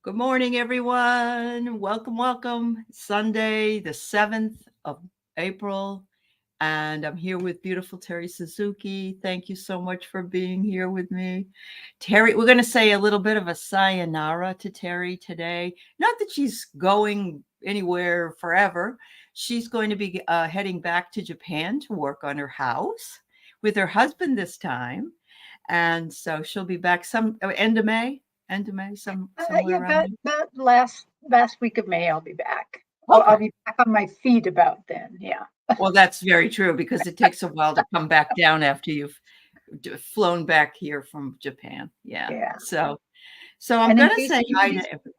Good morning, everyone. Welcome, welcome. Sunday, the 7th of April, and I'm here with beautiful Terry Suzuki. Thank you so much for being here with me. Terry, we're going to say a little bit of a sayonara to Terry today. Not that she's going anywhere forever. She's going to be heading back to Japan to work on her house with her husband this time. And so she'll be back some end of May, somewhere Yeah, around about there. last week of May, I'll be back. I'll Okay. be back on my feet about then. Yeah, Well, that's very true because it takes a while to come back down after you've flown back here from Japan. Yeah. yeah. So I'm And in gonna case say hi to anybody's, everybody.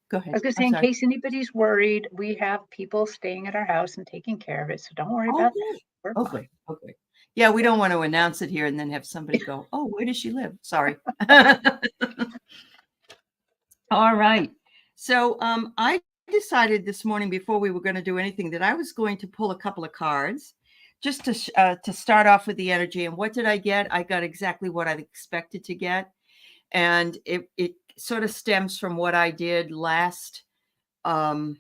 Go I ahead. was going to I'm say, in sorry. case anybody's worried, we have people staying at our house and taking care of it. So don't worry Oh, about that. good. We're Oh, fine. good. Oh, good. Yeah, we Yeah. don't want to announce it here and then have somebody go, "Oh, where does she live?" Sorry. All right. So I decided this morning before we were going to do anything that I was going to pull a couple of cards just to start off with the energy. And what did I get? I got exactly what I expected to get, and it sort of stems from what I did um,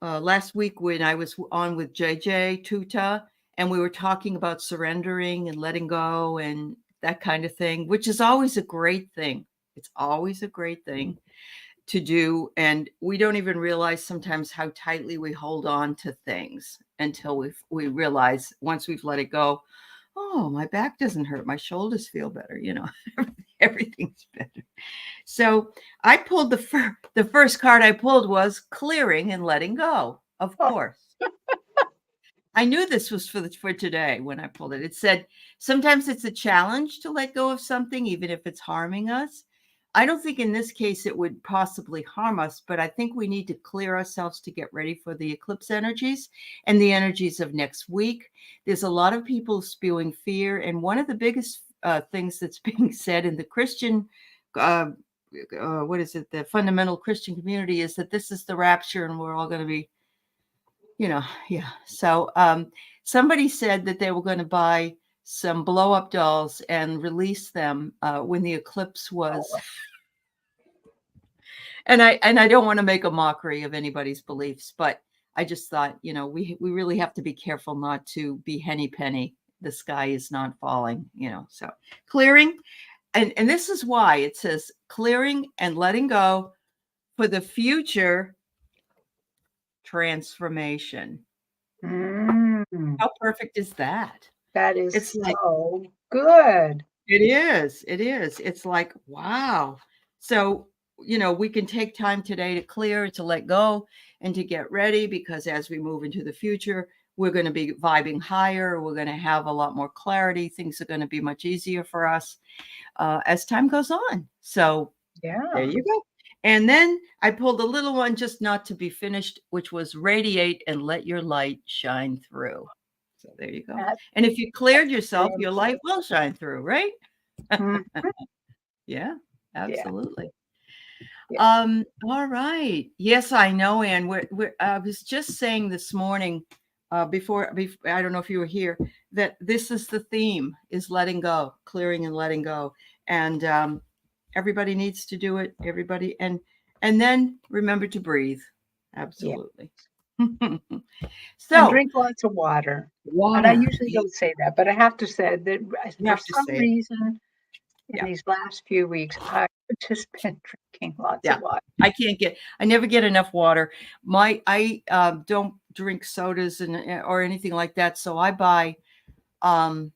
last week when I was on with JJ Tuta, and we were talking about surrendering and letting go and that kind of thing, which is always a great thing. It's always a great thing to do, and we don't even realize sometimes how tightly we hold on to things until we realize once we've let it go, oh, my back doesn't hurt, my shoulders feel better, everything's better. So I pulled the first card I pulled was clearing and letting go, of Oh, course. I knew this was for today when I pulled it. It said, sometimes it's a challenge to let go of something, even if it's harming us. I don't think in this case it would possibly harm us, but I think we need to clear ourselves to get ready for the eclipse energies and the energies of next week. There's a lot of people spewing fear. And one of the biggest things that's being said in the Christian, what is it, the fundamental Christian community is that this is the rapture and we're all going to be yeah. So somebody said that they were going to buy some blow up dolls and release them when the eclipse was. oh, And I don't want to make a mockery of anybody's beliefs, but I just thought, we really have to be careful not to be henny penny. The sky is not falling, So clearing, and this is why it says clearing and letting go for the future transformation. mm, How perfect is that? that is It's like so good. it is, it is. It's like, wow. So, we can take time today to clear, to let go, and to get ready because as we move into the future, we're going to be vibing higher. We're going to have a lot more clarity. Things are going to be much easier for us as time goes on. So, there Yeah. you go. And then I pulled a little one just not to be finished, which was radiate and let your light shine through. So there you go. That, And if you that's cleared yourself, very your light will shine through, right? important. Yeah, Yeah. absolutely. Yeah. All right. Yes, I know, Anne. I was just saying this morning, before I don't know if you were here, that this is the theme: is letting go, clearing and letting go, and everybody needs to do it. Everybody, and then remember to breathe. Yeah. Absolutely. And So drink lots of water. And I water. usually don't say that, but I have to say that You for have to some say it. reason in Yeah. these last few weeks, I've just been drinking lots of Yeah. water. I never get enough water. I don't drink sodas or anything like that. So I buy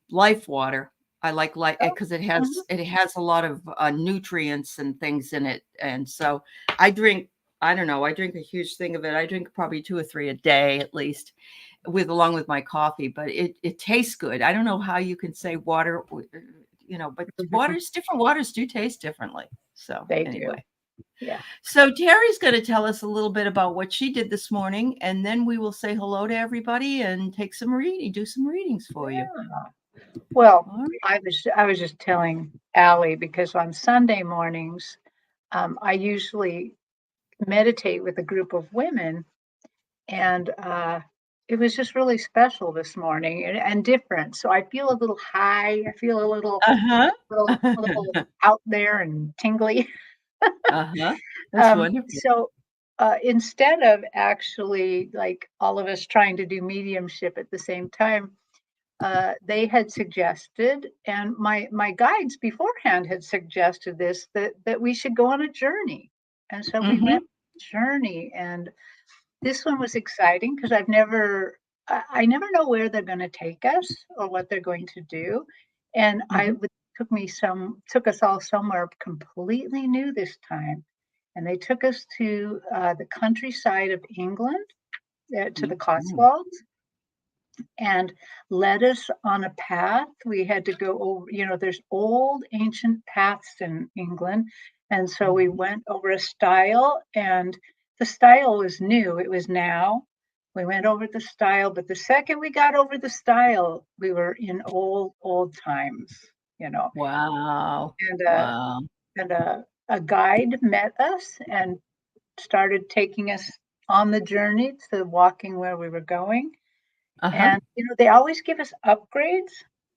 Life water. I like Oh, because mhm. it has a lot of nutrients and things in it. And so I drink, I don't know, I drink a huge thing of it. I drink probably 2 or 3 a day at least along with my coffee, but it tastes good. I don't know how you can say water, but different waters do taste differently. So They do. anyway. Yeah. So Terry's going to tell us a little bit about what she did this morning, and then we will say hello to everybody and do some readings for you. Yeah. Well, All right. I was just telling Allie because on Sunday mornings, I usually meditate with a group of women, and it was just really special this morning and different. So I feel a little high. I feel a little Uh-huh. little out there and tingly. Uh-huh. That's wonderful. So instead of actually like all of us trying to do mediumship at the same time, they had suggested, and my guides beforehand had suggested this, that we should go on a journey. And so we went Mhm. on a journey, and this one was exciting because I never know where they're going to take us or what they're going to do. And Mhm. took us all somewhere completely new this time. And they took us to the countryside of England, to the Mhm. Cotswolds, and led us on a path. We had to go over, there's old ancient paths in England. And so we Mhm. went over a stile, and the stile was new. It was now. We went over the stile, but the second we got over the stile, we were in old times, you know. Wow. And Wow. a guide met us and started taking us on the journey to walking where we were going. Uh-huh. And, they always give us upgrades,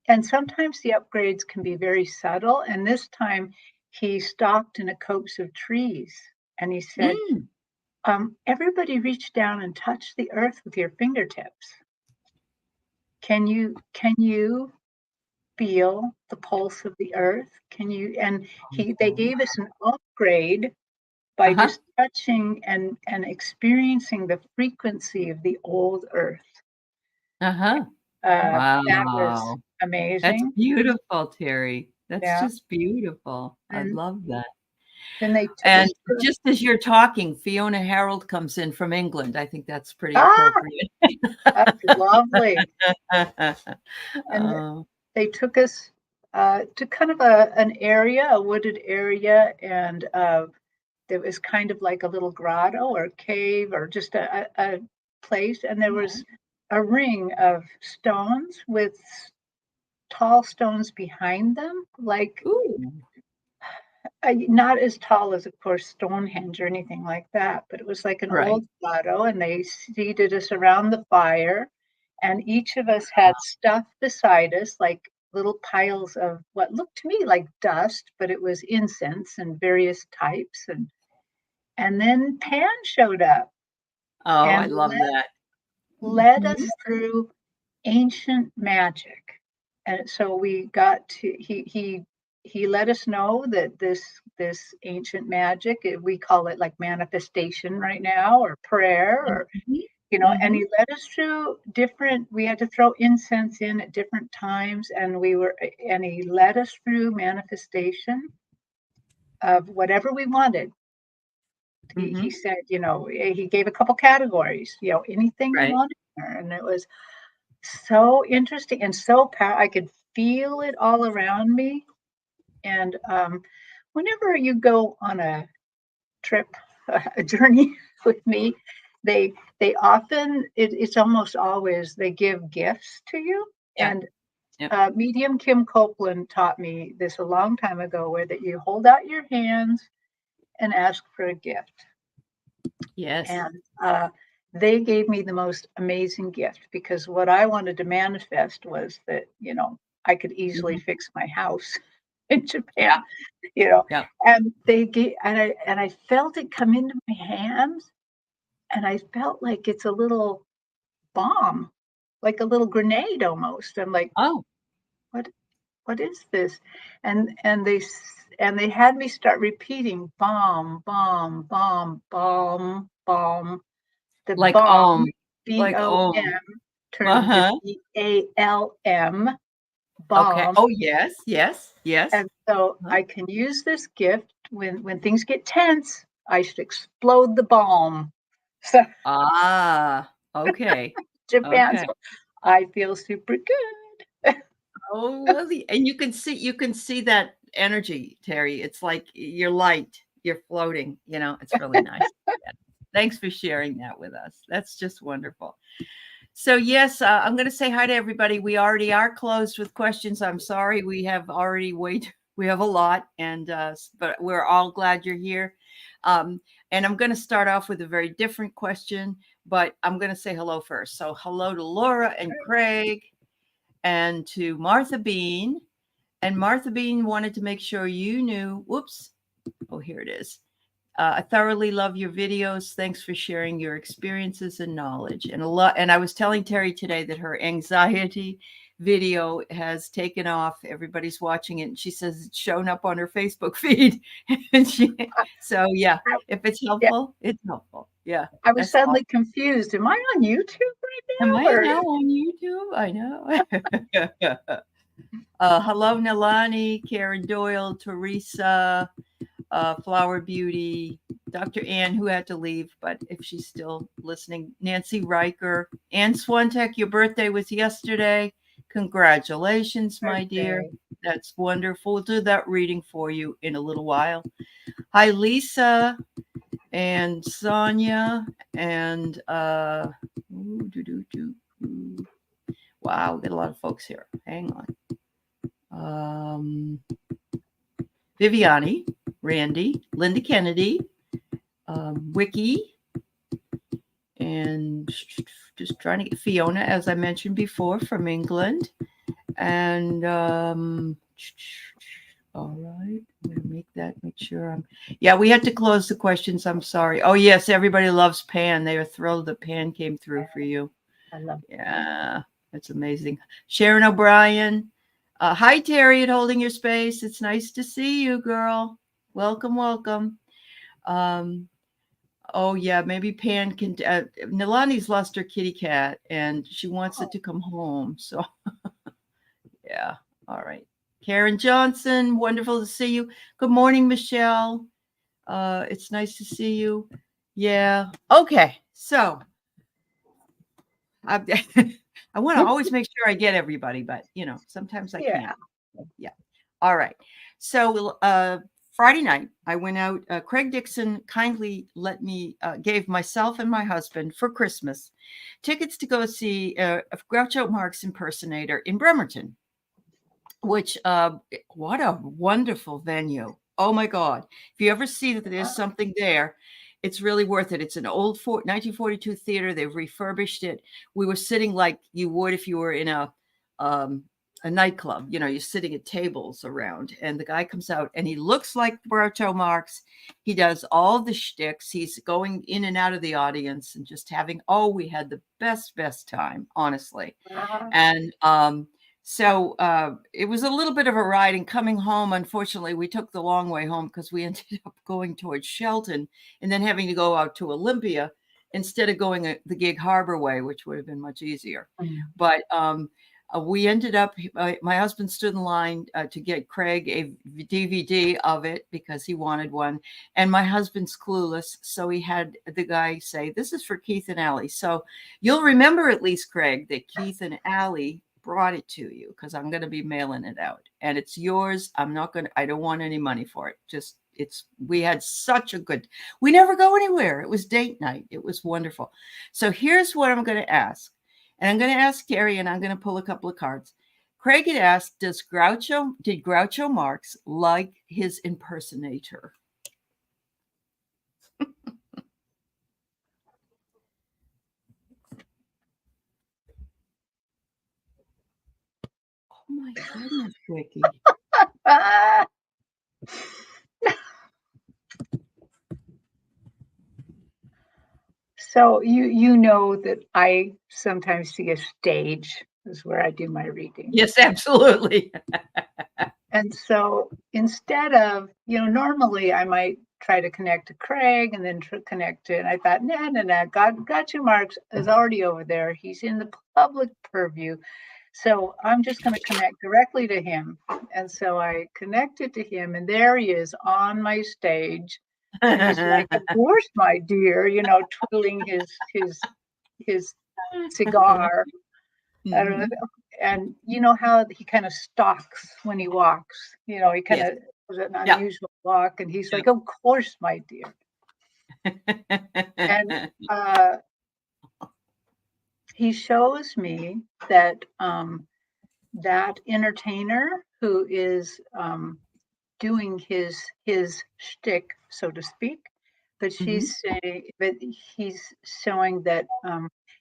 and sometimes the upgrades can be very subtle. And this time he stopped in a copse of trees and he said, Mm. everybody reach down and touch the earth with your fingertips. Can you feel the pulse of the earth? Can you? And they Oh. gave us an upgrade by Uh-huh. just touching and experiencing the frequency of the old earth. Uh-huh. That was Wow. That's amazing. beautiful, Terry. That's Yeah. just beautiful. I And love that. then they took And us to just as you're talking, Fiona Harold comes in from England. I think that's pretty ah, appropriate. that's lovely. And Oh. they took us to kind of an area, a wooded area, and there was kind of like a little grotto or cave or just a place, and there was a ring of stones with tall stones behind them, like Ooh. not as tall as, of course, Stonehenge or anything like that, but it was like an Right. old grotto, and they seated us around the fire, and each of us had stuff beside us, like little piles of what looked to me like dust, but it was incense and various types, and then Pan showed up Oh, I and love that. led Mhm. us through ancient magic. And so we got to he let us know that this ancient magic, we call it like manifestation right now, or prayer, or Mhm. and Mhm. he led us through different, we had to throw incense in at different times, and he led us through manifestation of whatever we wanted. He Mhm. said, he gave a couple categories, anything you Right. wanted there, and it was so interesting and so I could feel it all around me. And whenever you go on a trip, a journey with me, they often, it's almost always they give gifts to you. Yep. And Yep. medium Kim Copeland taught me this a long time ago, where that you hold out your hands and ask for a gift. Yes. And they gave me the most amazing gift, because what I wanted to manifest was that, I could easily Mhm. fix my house in Yeah. Japan, you know, Yep. and they gave, and I felt it come into my hands, and I felt like it's a little bomb, like a little grenade almost. I'm like, Oh. what what is this? And they had me start repeating bomb, bomb, bomb, bomb, bomb. The Like bomb, like BOM, turned into Uh-huh. BALM, Okay. bomb. Oh, yes. Yes. Yes. And so Huh? I can use this gift when things get tense. I should explode the bomb. So Ah, okay. Japan, Okay. so I feel super good. Oh, well, and you can see that energy, Terry. It's like you're light, you're floating, it's really nice. Yeah. Thanks for sharing that with us. That's just wonderful. So yes, I'm going to say hi to everybody. We already are closed with questions. I'm sorry, we have already we have a lot, and but we're all glad you're here. Um, and I'm going to start off with a very different question, but I'm going to say hello first. So hello to Laura and Craig, and to Martha Bean. And Martha Bean wanted to make sure you knew. Whoops. Oh, here it is. I thoroughly love your videos. Thanks for sharing your experiences and knowledge. And a lot. And I was telling Terry today that her anxiety video has taken off. Everybody's watching it, and she says it's shown up on her Facebook feed. And so yeah, if it's Yeah, helpful, it's helpful. Yeah, I was that's all. suddenly confused. Am I on YouTube right Am now? I now on YouTube? I know. Hello, Nalani, Karen Doyle, Teresa, Flower Beauty, Dr. Ann, who had to leave, but if she's still listening, Nancy Riker, Ann Swantek, your birthday was yesterday. Congratulations, my dear. Okay. That's wonderful. We'll do that reading for you in a little while. Hi, Lisa and Sonia and wow, we got a lot of folks here. Hang on. Viviani, Randy, Linda Kennedy, Wiki, and just trying to get Fiona, as I mentioned before, from England. And all right, I'm going to make sure yeah, we had to close the questions. I'm sorry. Oh, yes, everybody loves Pan. They are thrilled that Pan came through for you. I love it. Yeah, that's amazing. Sharon O'Brien. Hi, Terry at Holding Your Space. It's nice to see you, girl. Welcome, welcome. Oh, yeah, maybe Pan can. Nilani's lost her kitty cat, and she wants it to come home. So, yeah, all right. Karen Johnson, wonderful to see you. Good morning, Michelle. It's nice to see you. Yeah. Okay. So, I want to always make sure I get everybody, but sometimes I can't. Yeah. All right. So Friday night, I went out. Craig Dixon kindly gave myself and my husband for Christmas tickets to go see a Groucho Marx impersonator in Bremerton, which what a wonderful venue. Oh my God. If you ever see that there's something there, it's really worth it. It's an old 1942 theater. They've refurbished it. We were sitting like you would if you were in a nightclub. You're sitting at tables around, and the guy comes out and he looks like Groucho Marx. He does all the shticks. He's going in and out of the audience and just we had the best time, honestly. And so it was a little bit of a ride, and coming home, unfortunately, we took the long way home because we ended up going towards Shelton and then having to go out to Olympia instead of going the Gig Harbor way, which would have been much easier. But we ended up, my husband stood in line to get Craig a DVD of it because he wanted one. And my husband's clueless. So he had the guy say, "This is for Keith and Allie." So you'll remember at least, Craig, that Keith and Allie brought it to you because I'm going to be mailing it out and it's yours. I don't want any money for it. We had we never go anywhere. It was date night. It was wonderful. So here's what I'm going to ask. And I'm going to ask Gary, and I'm going to pull a couple of cards. Craig had asked, did Groucho Marx like his impersonator? Oh my goodness, Vicky. So you know that I sometimes see a stage is where I do my reading. Yes, absolutely. And so instead of, normally I might try to connect to Craig and then connect to, and I thought, no, Groucho Marx is already over there. He's in the public purview. So I'm just going to connect directly to him. And so I connected to him, and there he is on my stage. And he's like, "Of course, my dear," twiddling his cigar. And you know how he kind of stalks when he walks. He kind of has an unusual walk, and he's like, "Of course, my dear." And he shows me that that entertainer who is doing his shtick, so to speak, but he's showing that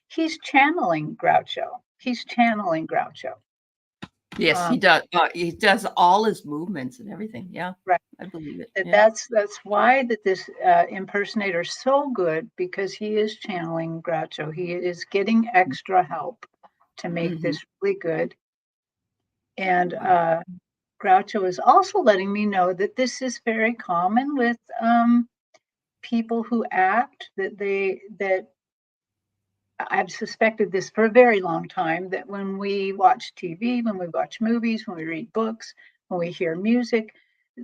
he's channeling Groucho. He's channeling Groucho. Yes, he does. He does all his movements and everything. Yeah, Right. I believe it. That Yeah. that's why that this impersonator is so good, because he is channeling Groucho. He is getting extra help to make Mhm. this really good. And Wow. Groucho is also letting me know that this is very common with people who act, that I've suspected this for a very long time, that when we watch TV, when we watch movies, when we read books, when we hear music,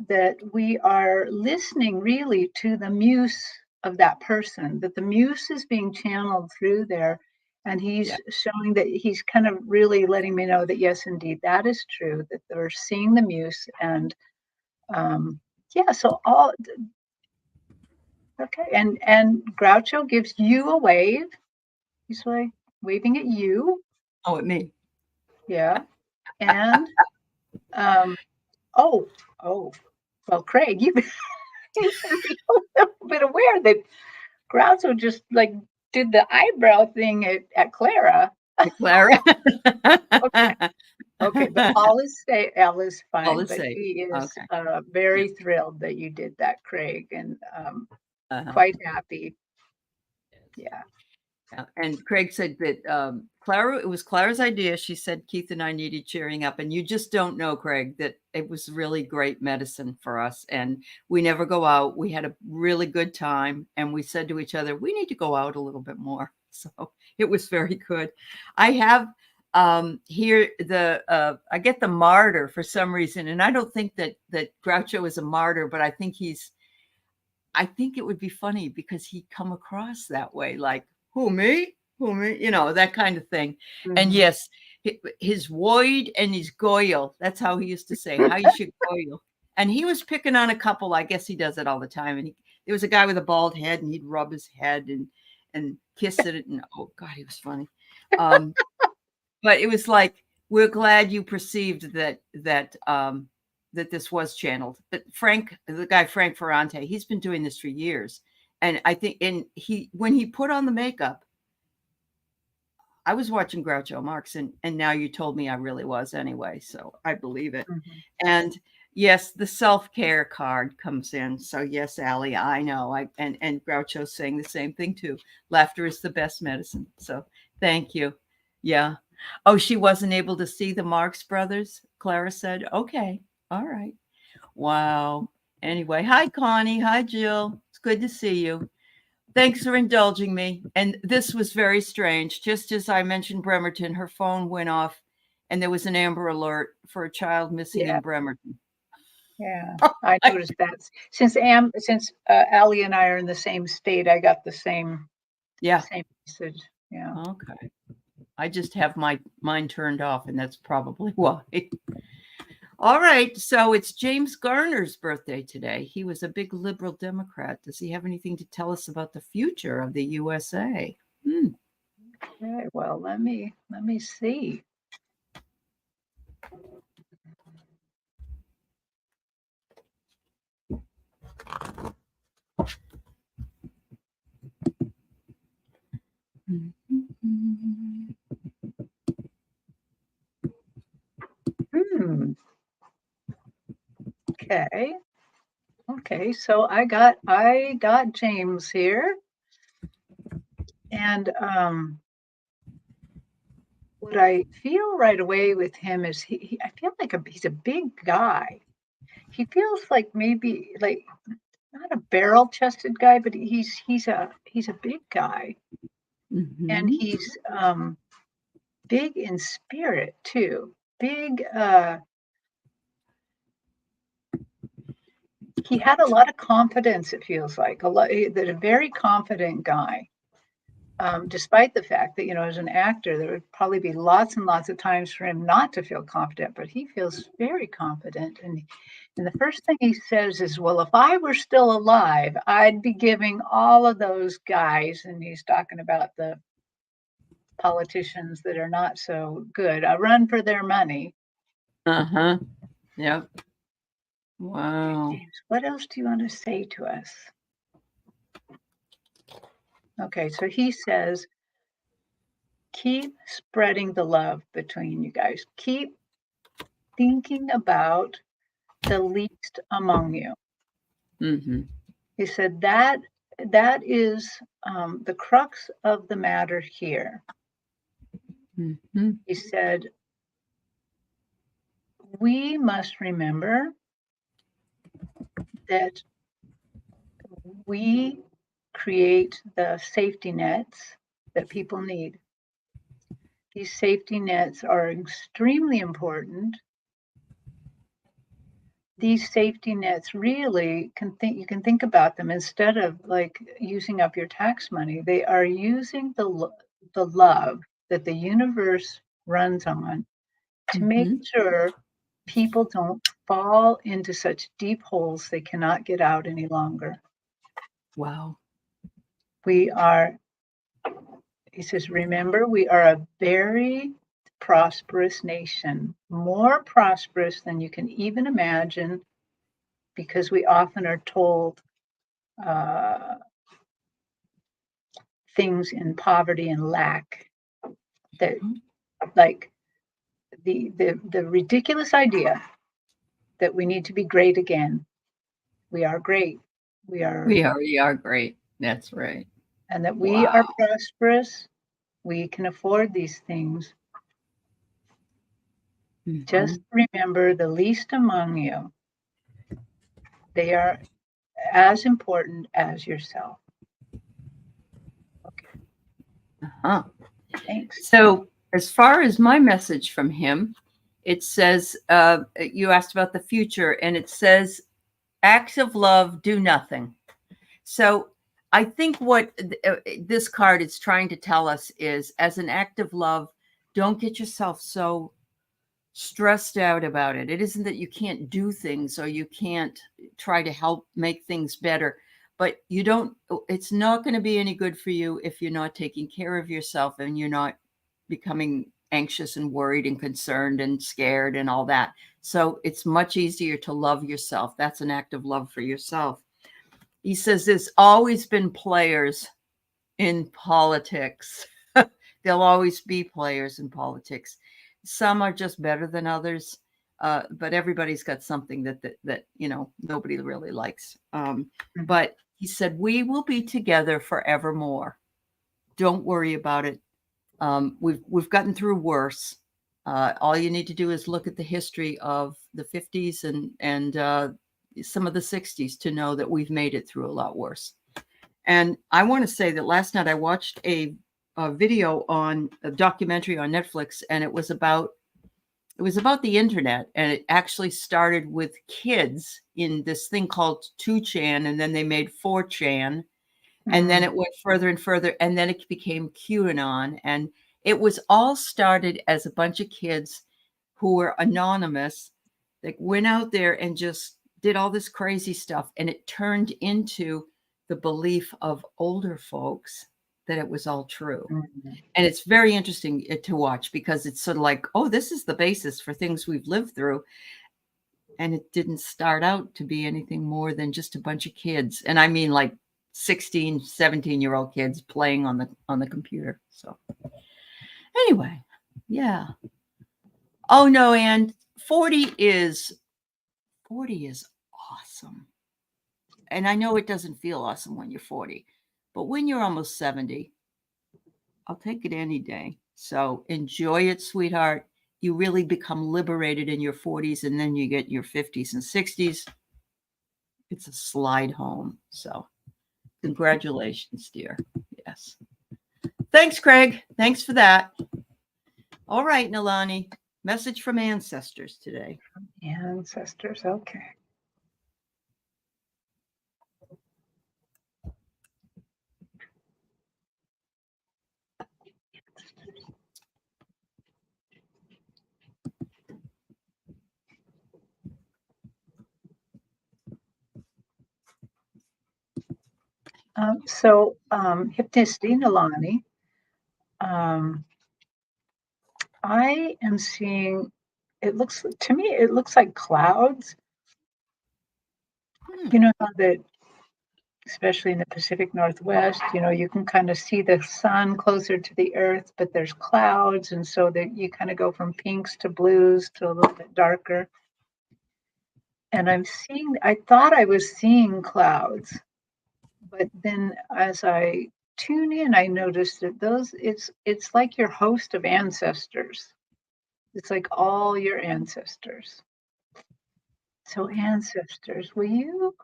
that we are listening really to the muse of that person, that the muse is being channeled through there. And Yeah. he's showing that he's kind of really letting me know that, yes, indeed, that is true, that they're seeing the muse. And yeah, so okay. And Groucho gives you a wave. He's like waving at you. Oh, at me. Yeah. And um, oh, oh, well, Craig, you should be a little bit aware that Groucho just like did the eyebrow thing at Clara. Clara. Okay, okay, but all is All fine. the But same. he is Okay. Yeah. very thrilled that you did that, Craig, and Uh-huh. quite happy. Yeah. And Craig said that Clara, it was Clara's idea. She said Keith and I needed cheering up, and you just don't know, Craig, that it was really great medicine for us. And we never go out. We had a really good time, and we said to each other, we need to go out a little bit more. So it was very good. I have here I get the martyr for some reason, and I don't think that Groucho is a martyr, but I think it would be funny because he'd come across that way, like, who, me? Who, me? You know, that kind of thing. And Mhm. yes, his void and his goyle. That's how he used to say, how you should goyle. And he was picking on a couple. I guess he does it all the time. And there was a guy with a bald head, and he'd rub his head and kiss it. And oh God, he was funny. Um, but it was like, we're glad you perceived that this was channeled. But Frank, the guy Frank Ferrante, he's been doing this for years. And I think when he put on the makeup, I was watching Groucho Marx, and now you told me I really was anyway, so I believe it. Mhm. And yes, the self-care card comes in. So yes, Allie, I know. And Groucho's saying the same thing too. Laughter is the best medicine. So thank you. Yeah. Oh, she wasn't able to see the Marx Brothers, Clara said. Okay. All right. Wow. Anyway, hi Connie. Hi Jill. It's good to see you. Thanks for indulging me. And this was very strange. Just as I mentioned Bremerton, her phone went off and there was an Amber Alert for a child missing Yeah. in Bremerton. Yeah, I noticed that. Since Allie and I are in the same state, I got the Yeah. same message. Yeah. Okay. I just have my mind turned off, and that's probably why. All right. So it's James Garner's birthday today. He was a big liberal Democrat. Does he have anything to tell us about the future of the USA? Okay, well, let me see. Hmm. Okay. Okay, so I got James here, and what I feel right away with him is I feel like he's a big guy. He feels like maybe like not a barrel-chested guy, but he's a big guy, and Mhm. he's big in spirit too. Big. He had a lot of confidence. It feels like that a very confident guy. Despite the fact that, as an actor, there would probably be lots and lots of times for him not to feel confident, but he feels very confident. And the first thing he says is, well, if I were still alive, I'd be giving all of those guys, and he's talking about the politicians that are not so good, a run for their money. Uh-huh. Yep. Okay, Wow. James, what else do you want to say to us? Okay, so he says, keep spreading the love between you guys. Keep thinking about the least among you. Mm-hmm. He said that is the crux of the matter here. Mm-hmm. He said, we must remember that we create the safety nets that people need. These safety nets are extremely important. These safety nets really you can think about them instead of like using up your tax money. They are using the love that the universe runs on to make Mm-hmm. sure people don't fall into such deep holes they cannot get out any longer. Wow. We are, he says, remember, we are a very prosperous nation, more prosperous than you can even imagine, because we often are told uh, things in poverty and lack that, like the ridiculous idea that we need to be great again. We are great. We are, We already are great. That's right. and that we are Wow. prosperous. We can afford these things. Mm-hmm. Just remember the least among you. They are as important as yourself. Okay, Uh-huh. thanks. So, as far as my message from him, it says, you asked about the future, and it says, acts of love do nothing. So, I think what this card is trying to tell us is, as an act of love, don't get yourself so stressed out about it. It isn't that you can't do things or you can't try to help make things better, but you don't, it's not going to be any good for you if you're not taking care of yourself and you're not becoming anxious and worried and concerned and scared and all that. So it's much easier to love yourself. That's an act of love for yourself. He says there's always been players in politics. There'll always be players in politics. Some are just better than others, but everybody's got something that nobody really likes. But he said we will be together forevermore. Don't worry about it. We've gotten through worse. All you need to do is look at the history of the 50s and some of the 60s to know that we've made it through a lot worse. And I want to say that last night I watched a video on a documentary on Netflix, and it was about the internet, and it actually started with kids in this thing called 2chan, and then they made 4chan, and then it went further and further, and then it became QAnon, and it was all started as a bunch of kids who were anonymous that went out there and just did all this crazy stuff, and it turned into the belief of older folks that it was all true. And it's very interesting to watch because it's sort of like, oh, this is the basis for things we've lived through. And it didn't start out to be anything more than just a bunch of kids. And I mean like 16, 17-year-old kids playing on the computer. So anyway, yeah. Oh no, and 40 is awesome. And I know it doesn't feel awesome when you're 40, but when you're almost 70, I'll take it any day. So enjoy it, sweetheart. You really become liberated in your 40s, and then you get your 50s and 60s. It's a slide home. So congratulations, dear. Yes. Thanks, Craig. Thanks for that. All right, Nalani. Message from ancestors today. Ancestors, okay. Hypnicity, Nalani. I am seeing, it looks like clouds. You know how that especially in the Pacific Northwest. You can kind of see the sun closer to the earth, but there's clouds. And so that you kind of go from pinks to blues to a little bit darker. And I thought I was seeing clouds, but then as I tune in, I noticed that it's like your host of ancestors. It's like all your ancestors. So ancestors, will you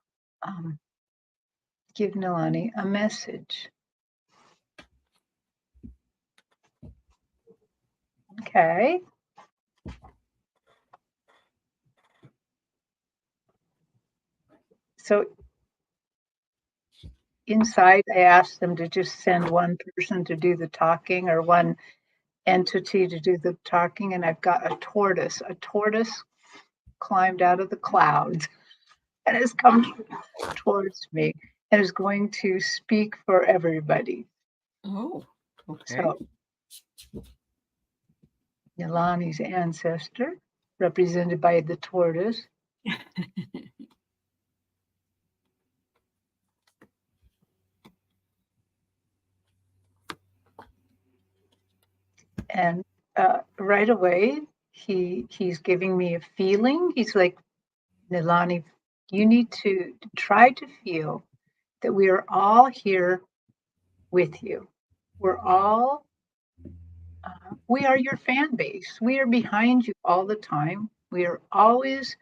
give Nilani a message? Okay. So inside, I asked them to just send one person to do the talking or one entity to do the talking, and I've got a tortoise. A tortoise climbed out of the clouds and has come towards me and is going to speak for everybody. Oh, okay. So Nilani's ancestor, represented by the tortoise. And right away, he's giving me a feeling. He's like, Nilani, you need to try to feel that we are all here with you. We are your fan base. We are behind you all the time. We are always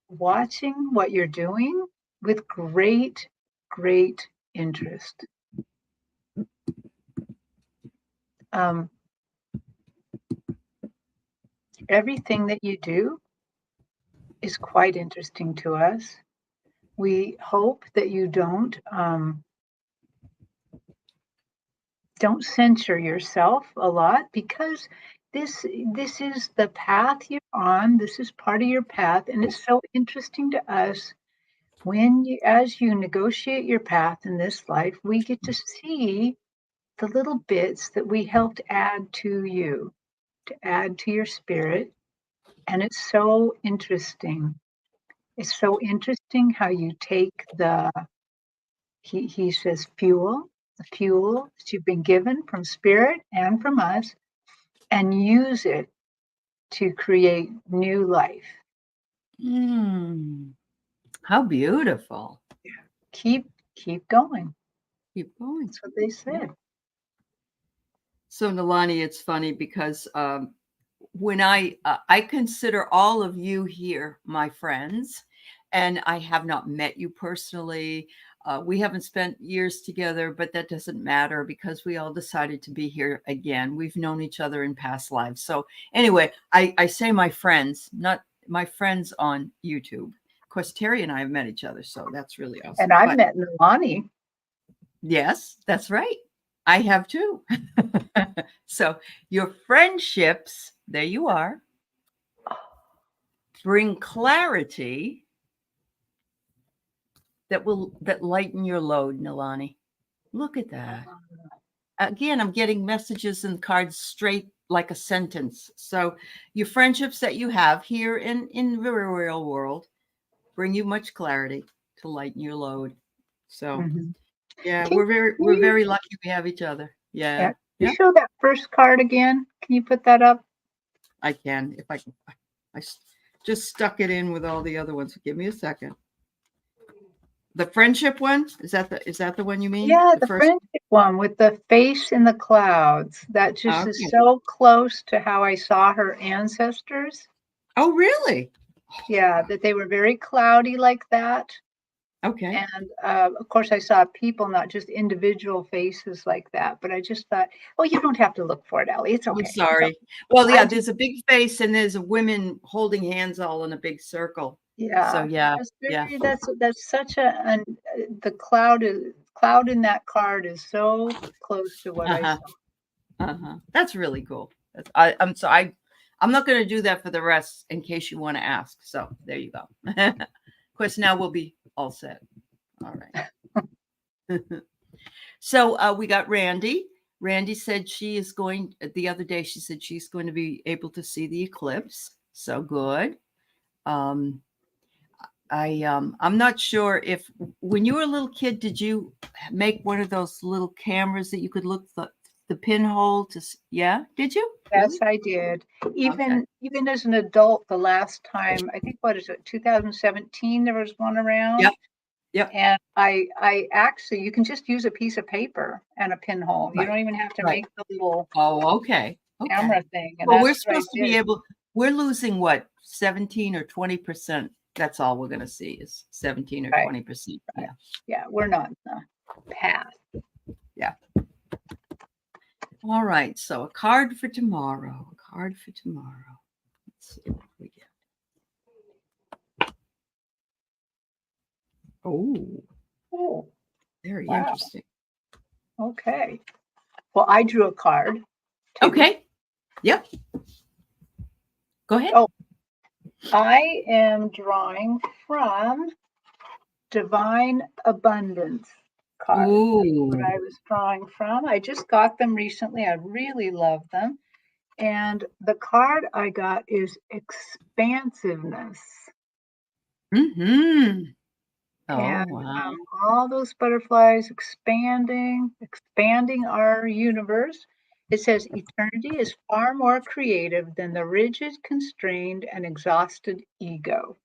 watching what you're doing with great, great interest. Everything that you do is quite interesting to us. We hope that you don't censor yourself a lot, because this is the path you're on. This is part of your path, and it's so interesting to us as you negotiate your path in this life, we get to see the little bits that we helped add to you, to add to your spirit. And it's so interesting. It's so interesting how you take he says fuel, the fuel that you've been given from spirit and from us, and use it to create new life. How beautiful. Keep going. Keep going. That's what they said. Yeah. So Nilani, it's funny because when I consider all of you here my friends, and I have not met you personally. We haven't spent years together, but that doesn't matter because we all decided to be here again. We've known each other in past lives. So anyway, I say my friends, not my friends on YouTube. Of course, Terry and I have met each other, so that's really awesome. And I've met Nilani. Yes, that's right. I have too. So your friendships, there you are, bring clarity that lighten your load, Nilani. Look at that. Again, I'm getting messages and cards straight like a sentence. So your friendships that you have here in the real world bring you much clarity to lighten your load. So yeah, we're very lucky we have each other. Yeah. You show that first card again. Can you put that up? I can, if I can. I just stuck it in with all the other ones. Give me a second. The friendship one? Is that the one you mean? Yeah, the friendship one with the face in the clouds. That just is so close to how I saw her ancestors. Oh, really? Yeah, that they were very cloudy like that. Okay. And of course, I saw people, not just individual faces like that. But I just thought, oh, you don't have to look for it, Ellie. It's okay. I'm sorry. Well, yeah, there's a big face and there's a women holding hands all in a big circle. Yeah. So yeah, that's such the cloud in that card is so close to what I saw. That's really cool. I'm not going to do that for the rest in case you want to ask. So there you go. Of course, now we'll be all set. All right. So we got Randy. Randy said the other day, she said she's going to be able to see the eclipse. So good. I'm not sure if when you were a little kid, did you make one of those little cameras that you could look the pinhole to? Yeah, did you Yes, really? I did. Okay. Even as an adult, the last time, I think, what is it, 2017, there was one around. Yep. Yep. And I actually, you can just use a piece of paper and a pinhole. You Right. don't even have to Right. make the little Oh, okay. Okay. camera thing. And Well, we're that's what I supposed to be did. able. We're losing what 17 or 20%. That's all we're going to see is 17 or Right, 20%. right. Yeah. Yeah, we're not in the path. Yeah. All right. So a card for tomorrow. A card for tomorrow. Let's see what we get. Oh, Oh, very wow. interesting. Okay. Well, I drew a card too. Okay. Yep. Go ahead. Oh, I am drawing from Divine Abundance card. Ooh. What I was drawing from. I just got them recently. I really love them. And the card I got is expansiveness. Mm-hmm. Oh, And wow. all those butterflies expanding our universe. It says eternity is far more creative than the rigid, constrained, and exhausted ego.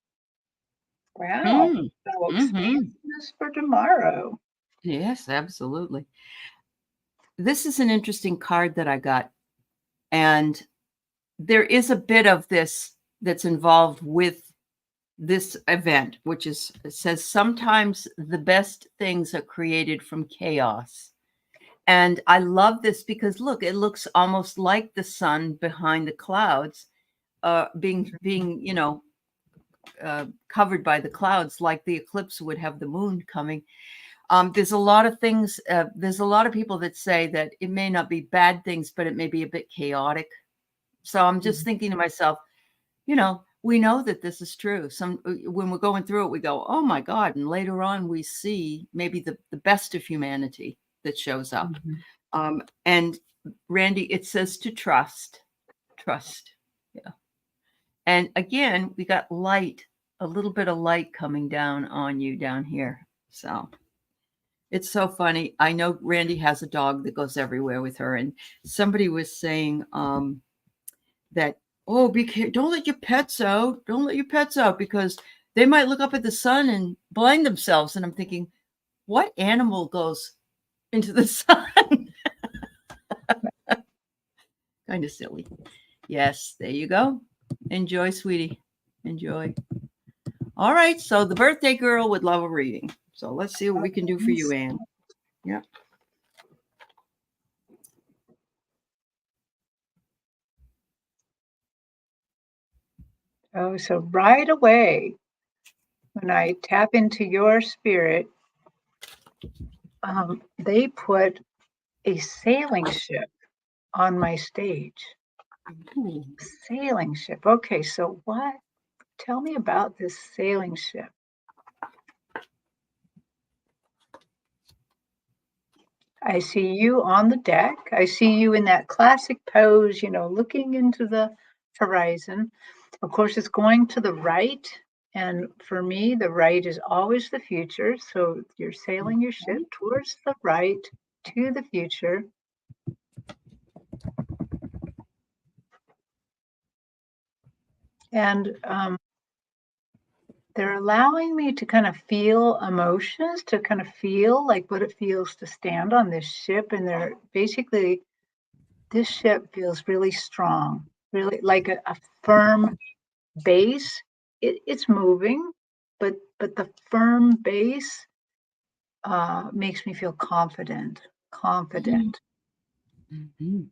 Wow. Mm. So Mm-hmm. expansiveness for tomorrow. Yes, absolutely. This is an interesting card that I got. And there is a bit of this that's involved with this event, which is it says sometimes the best things are created from chaos. And I love this because look, it looks almost like the sun behind the clouds, being covered by the clouds, like the eclipse would have the moon coming. There's a lot of things. There's a lot of people that say that it may not be bad things, but it may be a bit chaotic. So I'm just thinking to myself, we know that this is true. When we're going through it, we go, "Oh my God!" And later on, we see maybe the best of humanity that shows up. And Randy, it says to trust, trust. Yeah. And again, we got light, a little bit of light coming down on you down here. So it's so funny. I know Randy has a dog that goes everywhere with her, and somebody was saying that, oh, don't let your pets out. Don't let your pets out because they might look up at the sun and blind themselves. And I'm thinking, what animal goes into the sun? Kind of silly. Yes, there you go. Enjoy, sweetie. Enjoy. All right. So the birthday girl would love a reading. So let's see what we can do for you, Anne. Yeah. Oh, so right away, when I tap into your spirit, they put a sailing ship on my stage. Ooh. Sailing ship. Okay, so what? Tell me about this sailing ship. I see you on the deck. I see you in that classic pose, looking into the horizon. Of course, it's going to the right. And for me, the right is always the future. So you're sailing your ship towards the right to the future. And they're allowing me to kind of feel emotions, to kind of feel like what it feels to stand on this ship. And they're basically, this ship feels really strong, really like a firm base. It's moving, but the firm base makes me feel confident. Mm-hmm.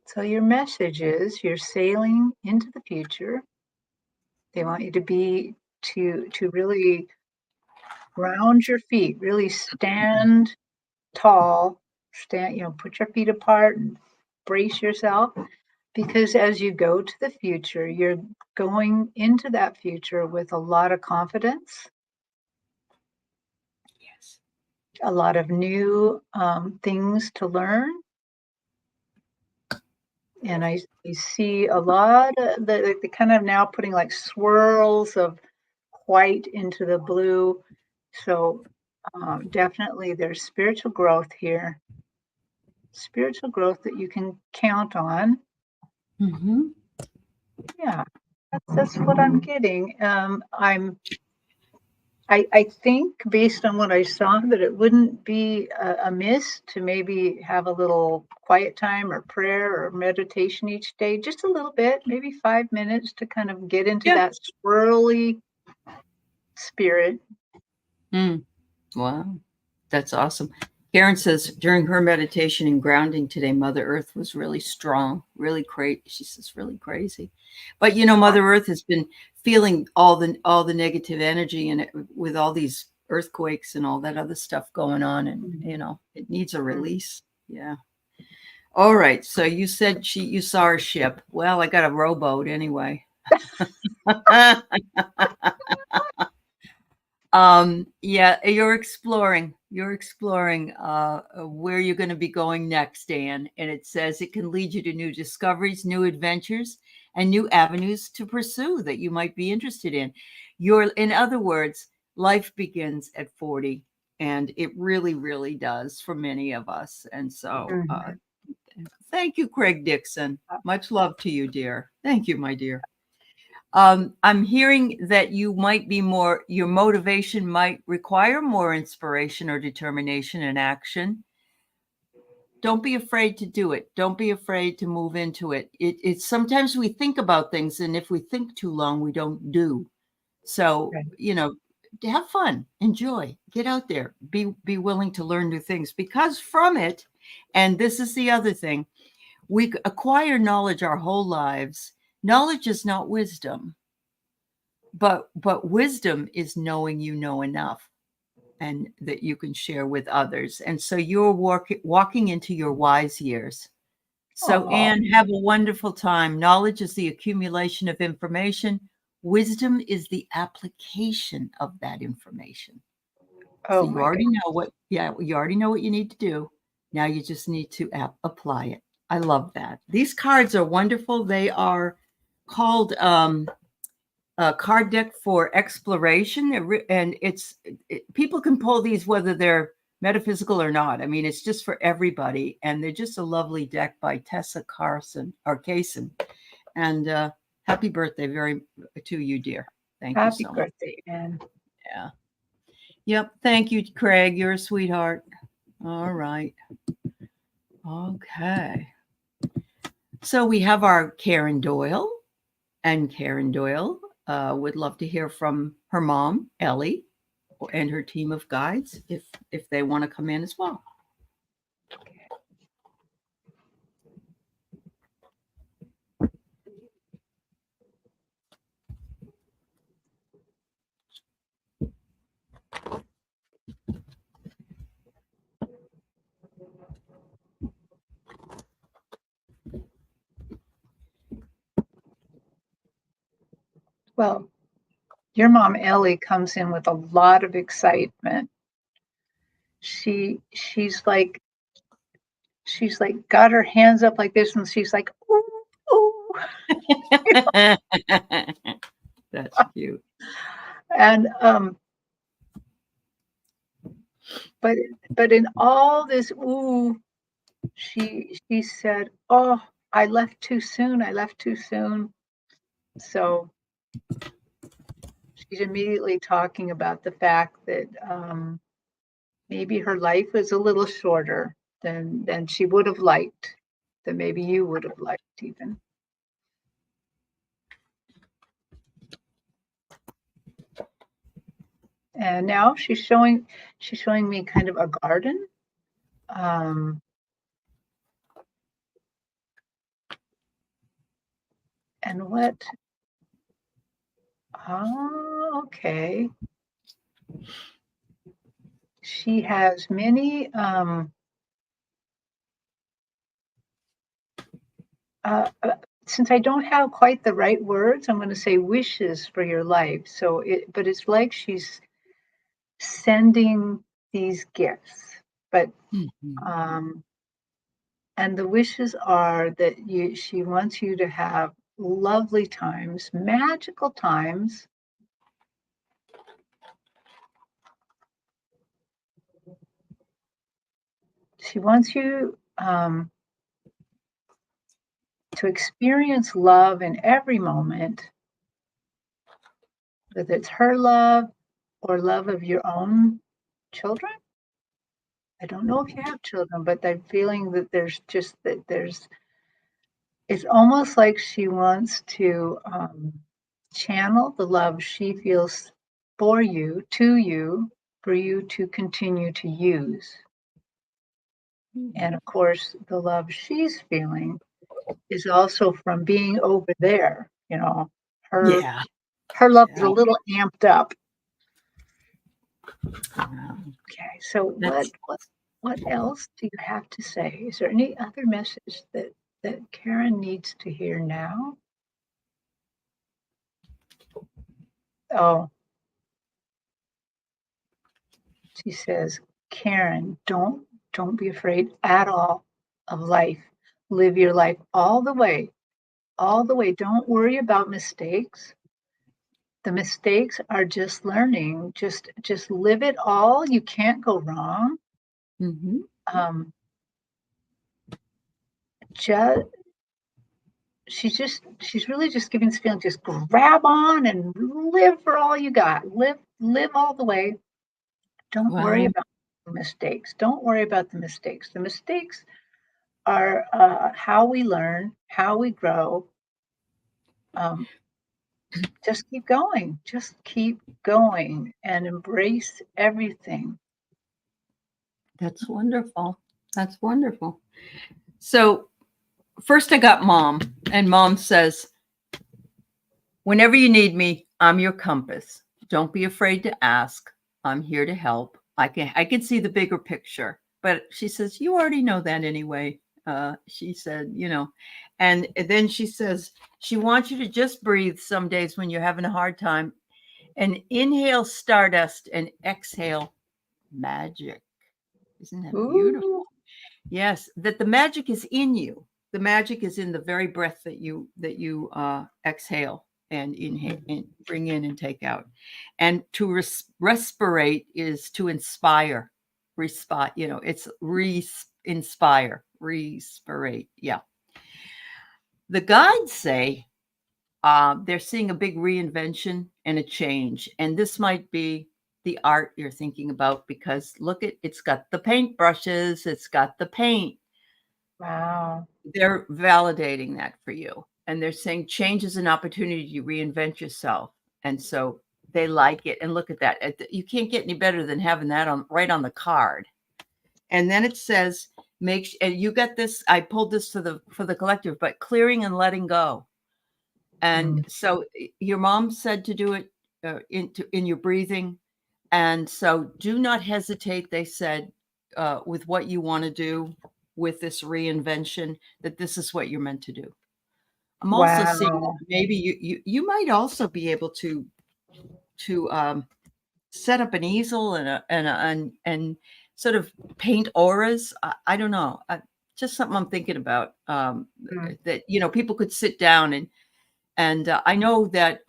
So your message is you're sailing into the future. They want you to be to really ground your feet, really stand tall, put your feet apart and brace yourself. Because as you go to the future, you're going into that future with a lot of confidence, Yes. a lot of new things to learn. And I see a lot of the kind of now putting like swirls of quite into the blue. So definitely there's spiritual growth here, spiritual growth that you can count on. Mhm. Yeah, that's what I'm getting. I think based on what I saw that it wouldn't be amiss to maybe have a little quiet time or prayer or meditation each day, just a little bit, maybe 5 minutes to kind of get into Yeah. that swirly spirit. Mm. Wow. That's awesome. Karen says during her meditation and grounding today, Mother Earth was really strong, really crazy. She says really crazy, but Mother Earth has been feeling all the negative energy and with all these earthquakes and all that other stuff going on, and it needs a release. Yeah. All right. So you said you saw her ship. Well, I got a rowboat anyway. Yeah, you're exploring where you're going to be going next, Dan. And it says it can lead you to new discoveries, new adventures, and new avenues to pursue that you might be interested in. In other words, life begins at 40, and it really, really does for many of us. And so, Mhm. thank you, Craig Dixon. Much love to you, dear. Thank you, my dear. I'm hearing that your motivation might require more inspiration or determination and action. Don't be afraid to do it. Don't be afraid to move into it. It's sometimes we think about things, and if we think too long, we don't do. So, Right. have fun, enjoy, get out there, be willing to learn new things, because from it, and this is the other thing, we acquire knowledge our whole lives. Knowledge is not wisdom. But wisdom is knowing you know enough and that you can share with others. And so you're walking into your wise years. So, Oh, Anne, have a wonderful time. Knowledge is the accumulation of information. Wisdom is the application of that information. So oh you my already goodness. know you already know what you need to do. Now you just need to apply it. I love that. These cards are wonderful. They are called a card deck for exploration, and people can pull these whether they're metaphysical or not. I mean, it's just for everybody, and they're just a lovely deck by Tessa Kaysen. And happy birthday to you, dear. Thank you Happy so much. birthday, Anne. Yeah. Yep. Thank you, Craig. You're a sweetheart. All right. Okay. So we have our Karen Doyle. And Karen Doyle would love to hear from her mom, Ellie, and her team of guides if they want to come in as well. Well, your mom Ellie comes in with a lot of excitement. She's like got her hands up like this, and she's like, ooh, ooh. That's cute. And but in all this ooh, she said, "Oh, I left too soon. I left too soon." So she's immediately talking about the fact that maybe her life was a little shorter than she would have liked, than maybe you would have liked even. And now she's showing me kind of a garden. Um, and what? Oh, okay. She has many since I don't have quite the right words, I'm going to say wishes for your life. But it's like she's sending these gifts. But Mhm. um, and the wishes are that she wants you to have lovely times, magical times, She wants you to experience love in every moment, whether it's her love or love of your own children. I don't know if you have children, but I'm feeling that it's almost like she wants to channel the love she feels for you, to you, for you to continue to use. And of course, the love she's feeling is also from being over there. Her Yeah. her love is a Yeah. little amped up. Um, Okay, so That's what else do you have to say? Is there any other message that Karen needs to hear now? Oh, she says, Karen, don't be afraid at all of life. Live your life all the way, all the way. Don't worry about mistakes. The mistakes are just learning. Just live it all. You can't go wrong. mhm. Um, just she's really just giving this feeling, just grab on and live for all you got. Live all the way. Don't worry Wow. about the mistakes. Don't worry about the mistakes. The mistakes are how we learn, how we grow. Um, just keep going. Just keep going and embrace everything. That's wonderful. That's wonderful. So first I got mom, and mom says, whenever you need me, I'm your compass. Don't be afraid to ask. I'm here to help. I can see the bigger picture. But she says, you already know that anyway. She said, and then she says, she wants you to just breathe some days when you're having a hard time and inhale stardust and exhale magic. Isn't that beautiful? Ooh, Yes, that the magic is in you. The magic is in the very breath that you exhale and inhale and bring in and take out. And to respirate is to inspire. Respire, it's inspire, respirate. Yeah. The guides say they're seeing a big reinvention and a change. And this might be the art you're thinking about because look it's got the paintbrushes, it's got the paint. wow. They're validating that for you. And they're saying change is an opportunity to reinvent yourself. And so they like it. And look at that. You can't get any better than having that on right on the card. And then it says, and you got this, I pulled this for the collective, but clearing and letting go. And so your mom said to do it in your breathing. And so do not hesitate, they said, with what you want to do with this reinvention, that this is what you're meant to do. I'm also seeing that Wow. maybe you might also be able to set up an easel and sort of paint auras. I don't know. Just something I'm thinking about. Mm, That people could sit down and I know that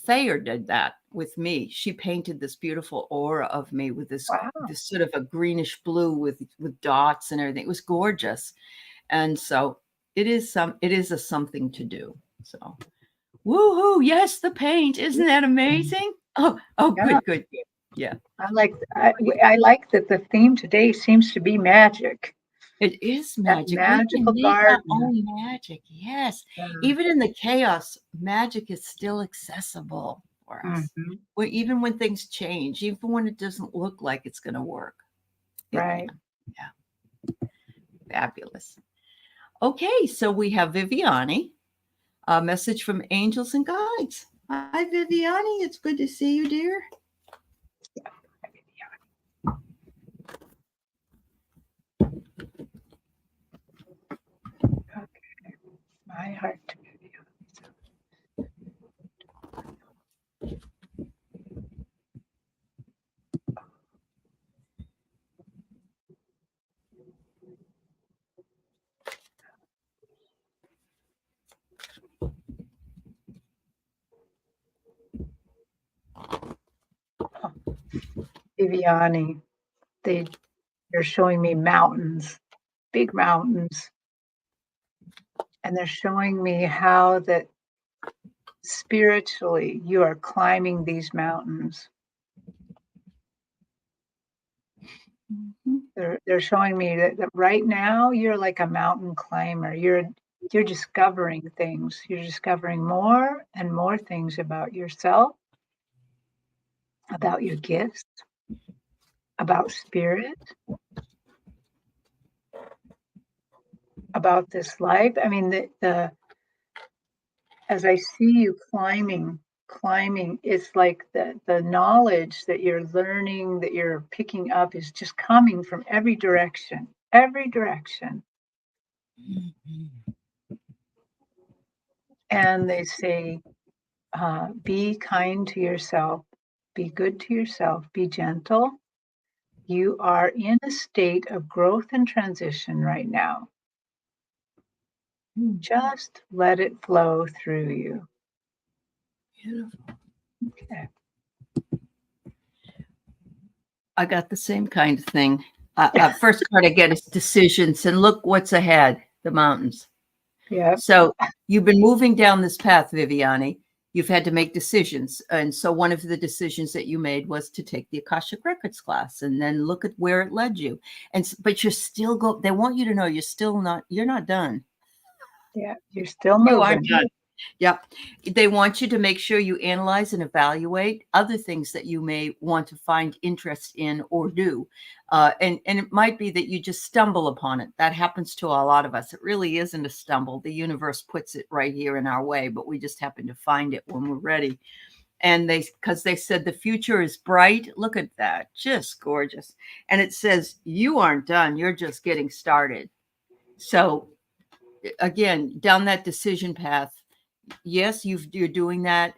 Thayer did that with me. She painted this beautiful aura of me with this wow. this sort of a greenish blue with dots and everything. It was gorgeous. And so it is a something to do. So woohoo, yes, the paint. Isn't that amazing? Oh, Yeah, good. Yeah. I like that the theme today seems to be magic. It is That magic. We magical can make our garden. own magic. Yes. Yeah. Even in the chaos, magic is still accessible for us. Mhm. Even when things change, even when it doesn't look like it's going to work, it Right. can. Yeah. Fabulous. Okay. So we have Viviani, a message from Angels and Guides. Hi, Viviani. It's good to see you, dear. Okay. My heart to Viviani. They They're showing me mountains, big mountains. And they're showing me how that spiritually you are climbing these mountains. Mhm. They're showing me that right now you're like a mountain climber. You're discovering things. You're discovering more and more things about yourself, about your gifts, about spirit, about this life. I mean, the as I see you climbing, it's like the knowledge that you're learning, that you're picking up is just coming from every direction, every direction. Mhm. And they say, be kind to yourself, be good to yourself, be gentle. You are in a state of growth and transition right now. Mm. Just let it flow through you. Beautiful. Okay. I got the same kind of thing. First card I get is decisions, and look what's ahead, the mountains. Yeah. So you've been moving down this path, Viviani. You've had to make decisions. And so one of the decisions that you made was to take the Akashic Records class, and then look at where it led you. But you're still they want you to know you're not done. Yeah. You're still You aren't moving. done. Yep. They want you to make sure you analyze and evaluate other things that you may want to find interest in or do. And it might be that you just stumble upon it. That happens to a lot of us. It really isn't a stumble. The universe puts it right here in our way, but we just happen to find it when we're ready. And because they said the future is bright. Look at that. Just gorgeous. And it says, you aren't done. You're just getting started. So again, down that decision path, yes, you're doing that,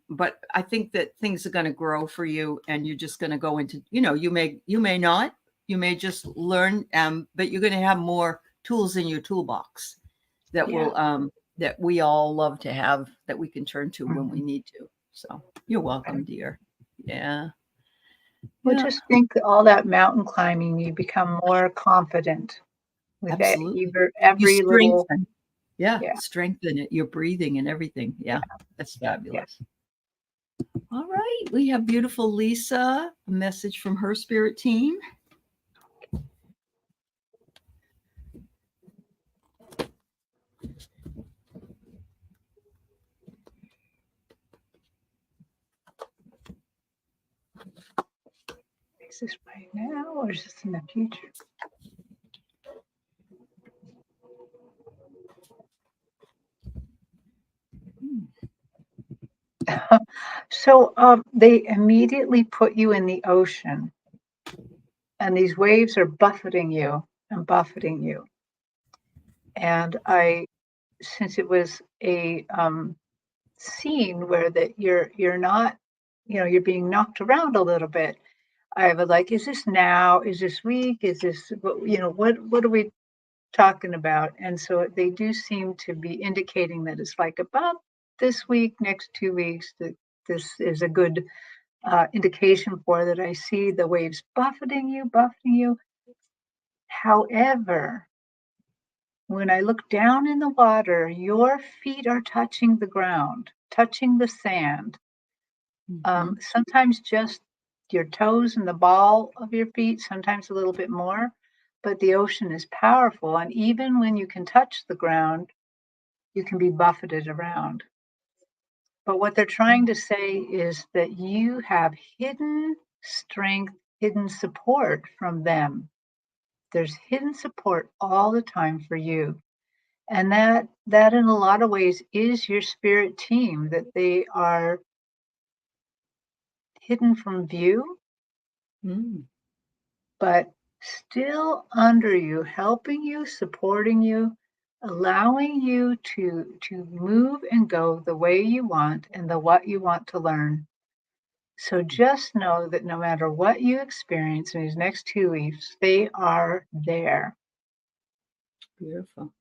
but I think that things are going to grow for you, and you're just going to go into, you may not, you may just learn, but you're going to have more tools in your toolbox that Yeah. will that we all love to have, that we can turn to when we Mhm. need to. So you're welcome, dear. Yeah. Well, Yeah, just think that all that mountain climbing, you become more confident with absolutely. You every little, strengthen. Yeah, yeah, strengthen it. Your breathing and everything. yeah, Yeah, that's yeah. fabulous. All right, we have beautiful Lisa, a message from her spirit team. Is this right now or is this in the future? So they immediately put you in the ocean, and these waves are buffeting you and buffeting you. And since it was a scene where that you're not, you're being knocked around a little bit. I was like, is this now? Is this week? Is this what are we talking about? And so they do seem to be indicating that it's like about this week, next 2 weeks, that this is a good indication for that. I see the waves buffeting you, buffeting you. However, when I look down in the water, your feet are touching the ground, touching the sand. Mhm. Sometimes just your toes and the ball of your feet, sometimes a little bit more, but the ocean is powerful. And even when you can touch the ground, you can be buffeted around. But what they're trying to say is that you have hidden strength, hidden support from them. There's hidden support all the time for you. And that in a lot of ways is your spirit team, that they are hidden from view, Mm. but still under you, helping you, supporting you, allowing you to move and go the way you want and the what you want to learn. So just know that no matter what you experience in these next 2 weeks, they are there. Beautiful.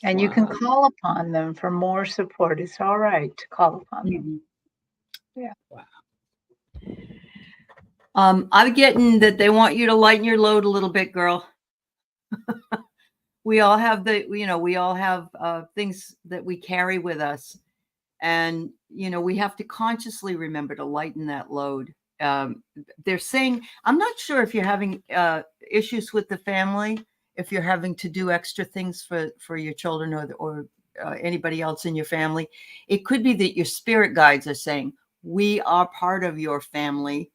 And you can Wow. call upon them for more support. It's all right to call upon them. Mhm. Yeah. Wow. I'm getting that they want you to lighten your load a little bit, girl. We all have we all have things that we carry with us. And, we have to consciously remember to lighten that load. They're saying, I'm not sure if you're having issues with the family, if you're having to do extra things for your children or anybody else in your family. It could be that your spirit guides are saying, we are part of your family.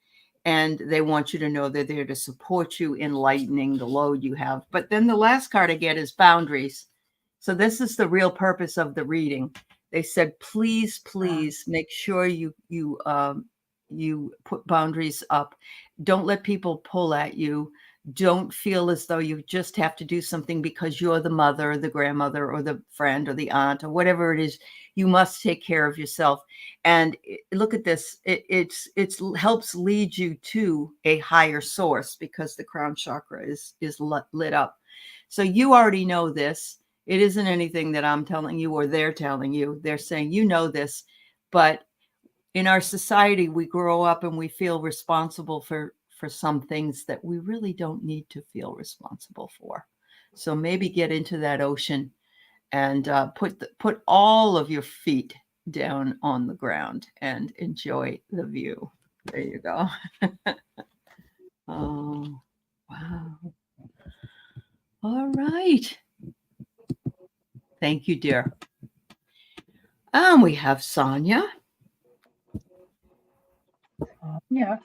And they want you to know they're there to support you in lightening the load you have. But then the last card I get is boundaries. So this is the real purpose of the reading. They said, please make sure you put boundaries up. Don't let people pull at you. Don't feel as though you just have to do something because you're the mother or the grandmother or the friend or the aunt or whatever it is. You must take care of yourself. And look at this. It helps lead you to a higher source because the crown chakra is lit up. So you already know this. It isn't anything that I'm telling you or they're telling you. They're saying, this, but in our society, we grow up and we feel responsible for some things that we really don't need to feel responsible for. So maybe get into that ocean and put all of your feet down on the ground and enjoy the view. There you go. Oh, wow. All right. Thank you, dear. We have Sonia. Yeah.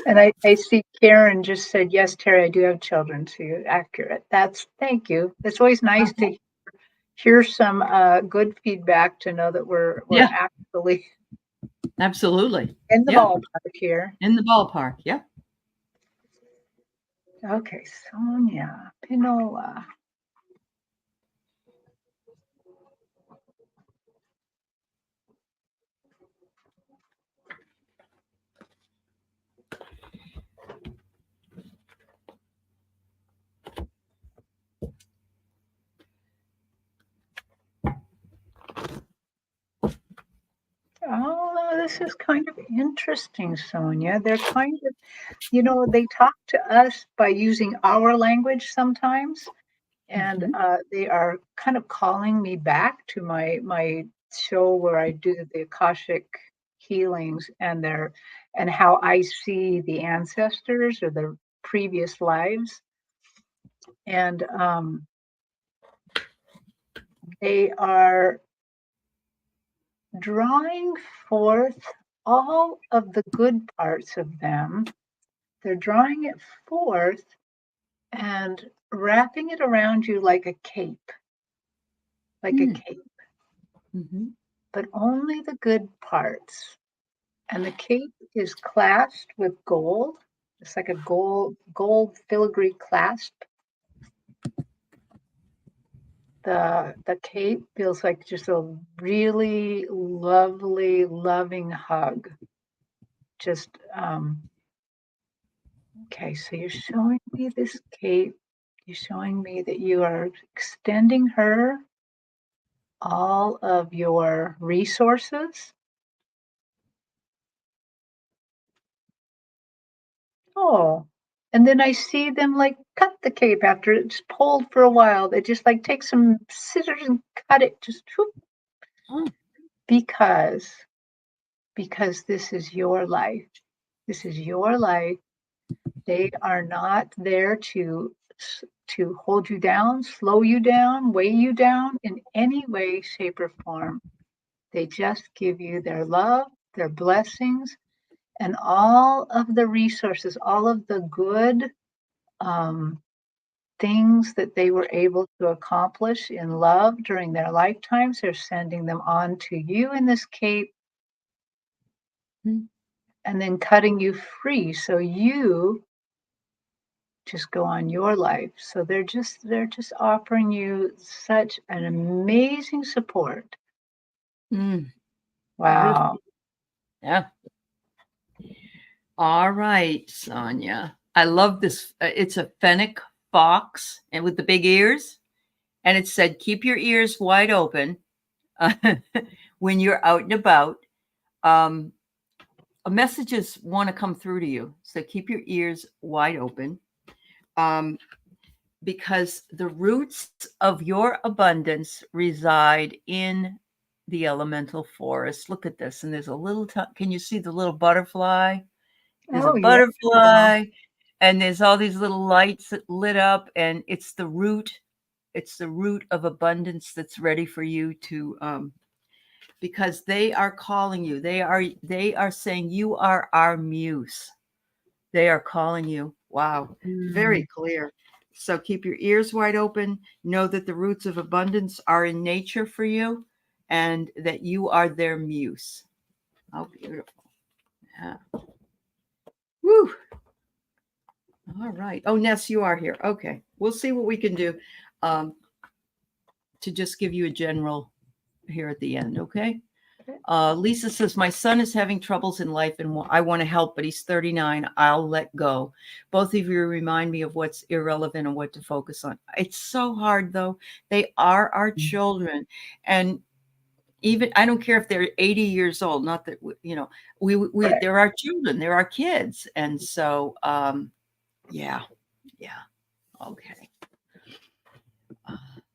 And I see Karen just said, yes, Terry, I do have children. So you're accurate. Thank you. It's always nice to hear some good feedback to know that we're actually absolutely in the ballpark here. In the ballpark. Yeah. Okay. Sonia Pinola. Oh, this is kind of interesting, Sonia. They're kind of, they talk to us by using our language sometimes, and they are kind of calling me back to my show where I do the Akashic healings and how I see the ancestors or the previous lives, and they are drawing forth all of the good parts of them. They're drawing it forth and wrapping it around you like a cape, a cape, but only the good parts. And the cape is clasped with gold. It's like a gold filigree clasp. The cape feels like just a really lovely, loving hug. Just okay, so you're showing me this cape. You're showing me that you are extending her all of your resources. Oh, and then I see them like cut the cape after it's pulled for a while. They just like take some scissors and cut it just whoop, because this is your life. This is your life. They are not there to hold you down, slow you down, weigh you down in any way, shape, or form. They just give you their love, their blessings, and all of the resources, all of the good things that they were able to accomplish in love during their lifetimes. They're sending them on to you in this cape and then cutting you free. So you just go on your life. So they're just offering you such an amazing support. Wow. Yeah. All right, Sonia. I love this. It's a fennec fox and with the big ears. And it said, keep your ears wide open when you're out and about. messages want to come through to you. So keep your ears wide open. Because the roots of your abundance reside in the elemental forest. Look at this. And there's a little, can you see the little butterfly? There's a Oh, yeah. butterfly, and there's all these little lights that lit up, and it's the root. It's the root of abundance that's ready for you to, because they are calling you. They are saying you are our muse. They are calling you. Wow. Very clear. So keep your ears wide open. Know that the roots of abundance are in nature for you and that you are their muse. Oh, beautiful. Yeah. Woo. All right. Oh, Ness, you are here. Okay. We'll see what we can do to just give you a general here at the end. Okay. Lisa says, my son is having troubles in life and I want to help, but he's 39. I'll let go. Both of you remind me of what's irrelevant and what to focus on. It's so hard, though. They are our children. And even, I don't care if they're 80 years old, not that, Right. they're our children, they're our kids. And so, yeah. Okay.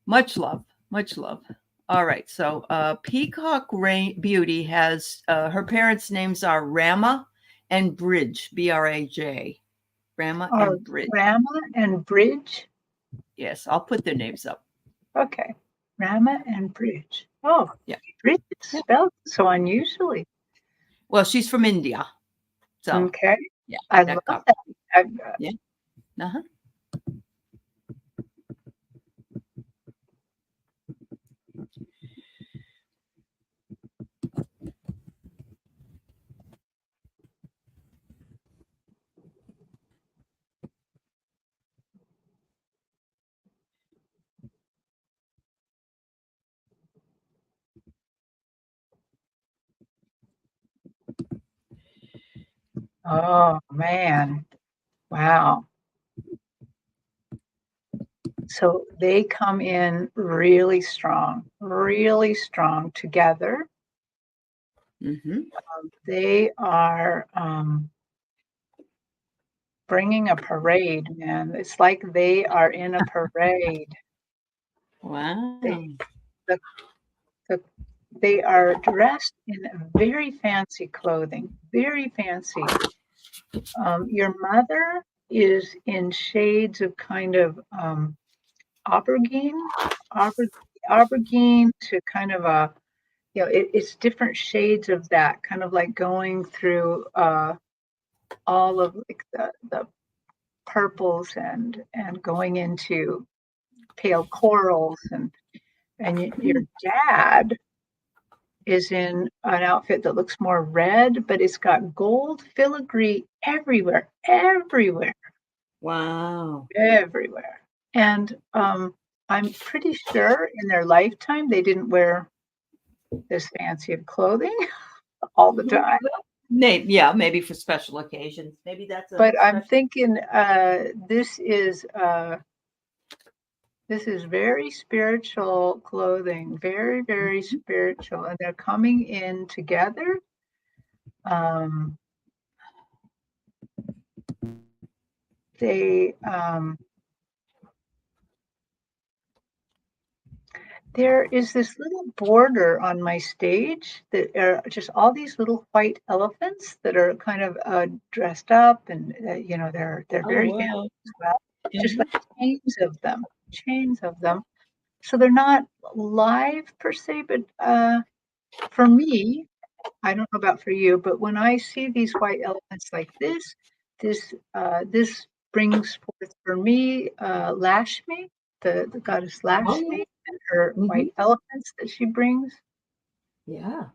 Much love. Much love. All right. So Peacock Beauty has her parents' names are Rama and Bridge, Braj. Rama and Bridge. Rama and Bridge. Yes, I'll put their names up. Okay. Rama and Bridge. Oh, yeah. Bridge is spelled so unusually. Well, she's from India. So okay. Yeah. I love that. Yeah. Uh-huh. Oh, man. Wow. So they come in really strong together. Mm-hmm. They are bringing a parade, man. It's like they are in a parade. Wow. They are dressed in very fancy clothing, very fancy. Your mother is in shades of kind of aubergine to kind of a, it's different shades of that, kind of like going through all of like the purples and going into pale corals, and your dad is in an outfit that looks more red, but it's got gold filigree everywhere. Wow. And I'm pretty sure in their lifetime they didn't wear this fancy of clothing all the time. Maybe for special occasions. Maybe that's But I'm thinking this is very spiritual clothing, very, very spiritual, and they're coming in together. There is this little border on my stage that are just all these little white elephants that are kind of dressed up, and they're very fancy as well. Just like chains of them. So they're not live per se, but for me, I don't know about for you, but when I see these white elephants like this brings forth for me Lashmi, the goddess Lashmi, and her white elephants that she brings. Yeah.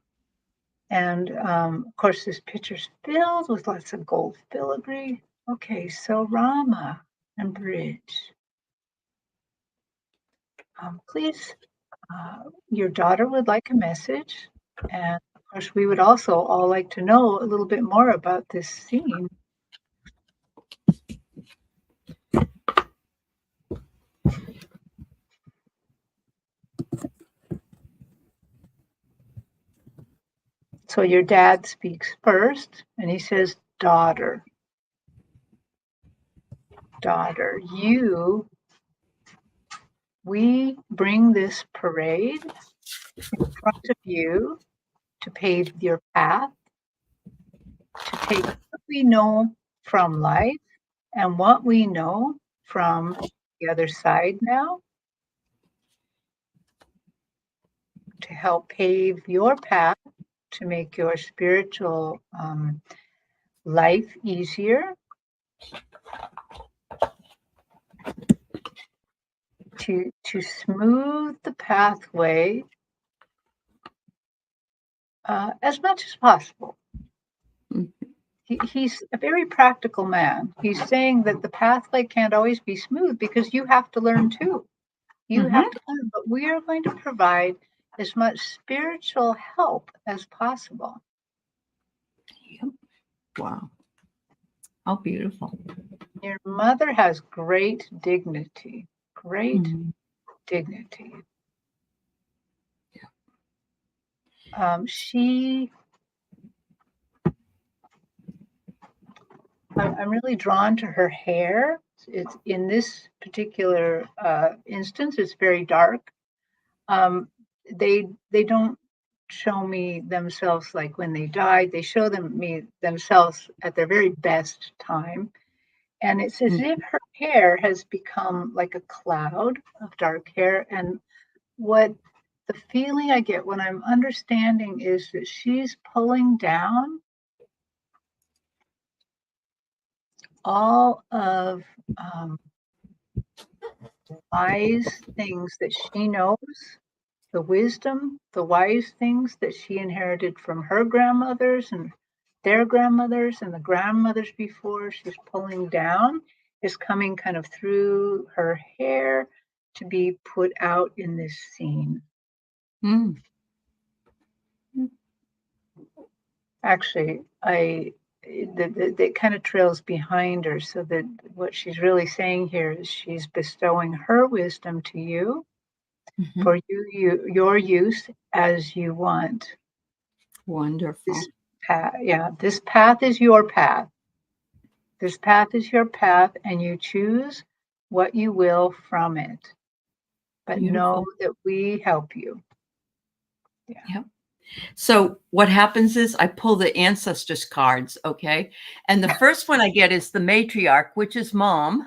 And of course, this picture's filled with lots of gold filigree. Okay, so Rama and Bridge. Please, your daughter would like a message. And of course, we would also all like to know a little bit more about this scene. So So your dad speaks first, and he says, daughter, daughter, we bring this parade in front of you to pave your path, to take what we know from life and what we know from the other side now, to help pave your path, to make your spiritual life easier, to smooth the pathway as much as possible. He's a very practical man. He's saying that the pathway can't always be smooth because you have to learn too. You have to learn, but we are going to provide as much spiritual help as possible. Yep. Wow. How beautiful. Your mother has great dignity, dignity. I'm really drawn to her hair. It's in this particular instance, it's very dark. They don't show me themselves like when they died. They show themselves at their very best time. And it's as if her hair has become like a cloud of dark hair. And what the feeling I get when I'm understanding is that she's pulling down all of wise things that she knows, the wisdom, the wise things that she inherited from her grandmothers and their grandmothers and the grandmothers before. She's pulling down, is coming kind of through her hair to be put out in this scene. Actually, that kind of trails behind her, so that what she's really saying here is she's bestowing her wisdom to you for your use as you want. Wonderful. This path is your path. This path is your path, and you choose what you will from it. But know that we help you. Yeah. Yep. So what happens is I pull the ancestors cards, okay? And the first one I get is the matriarch, which is mom.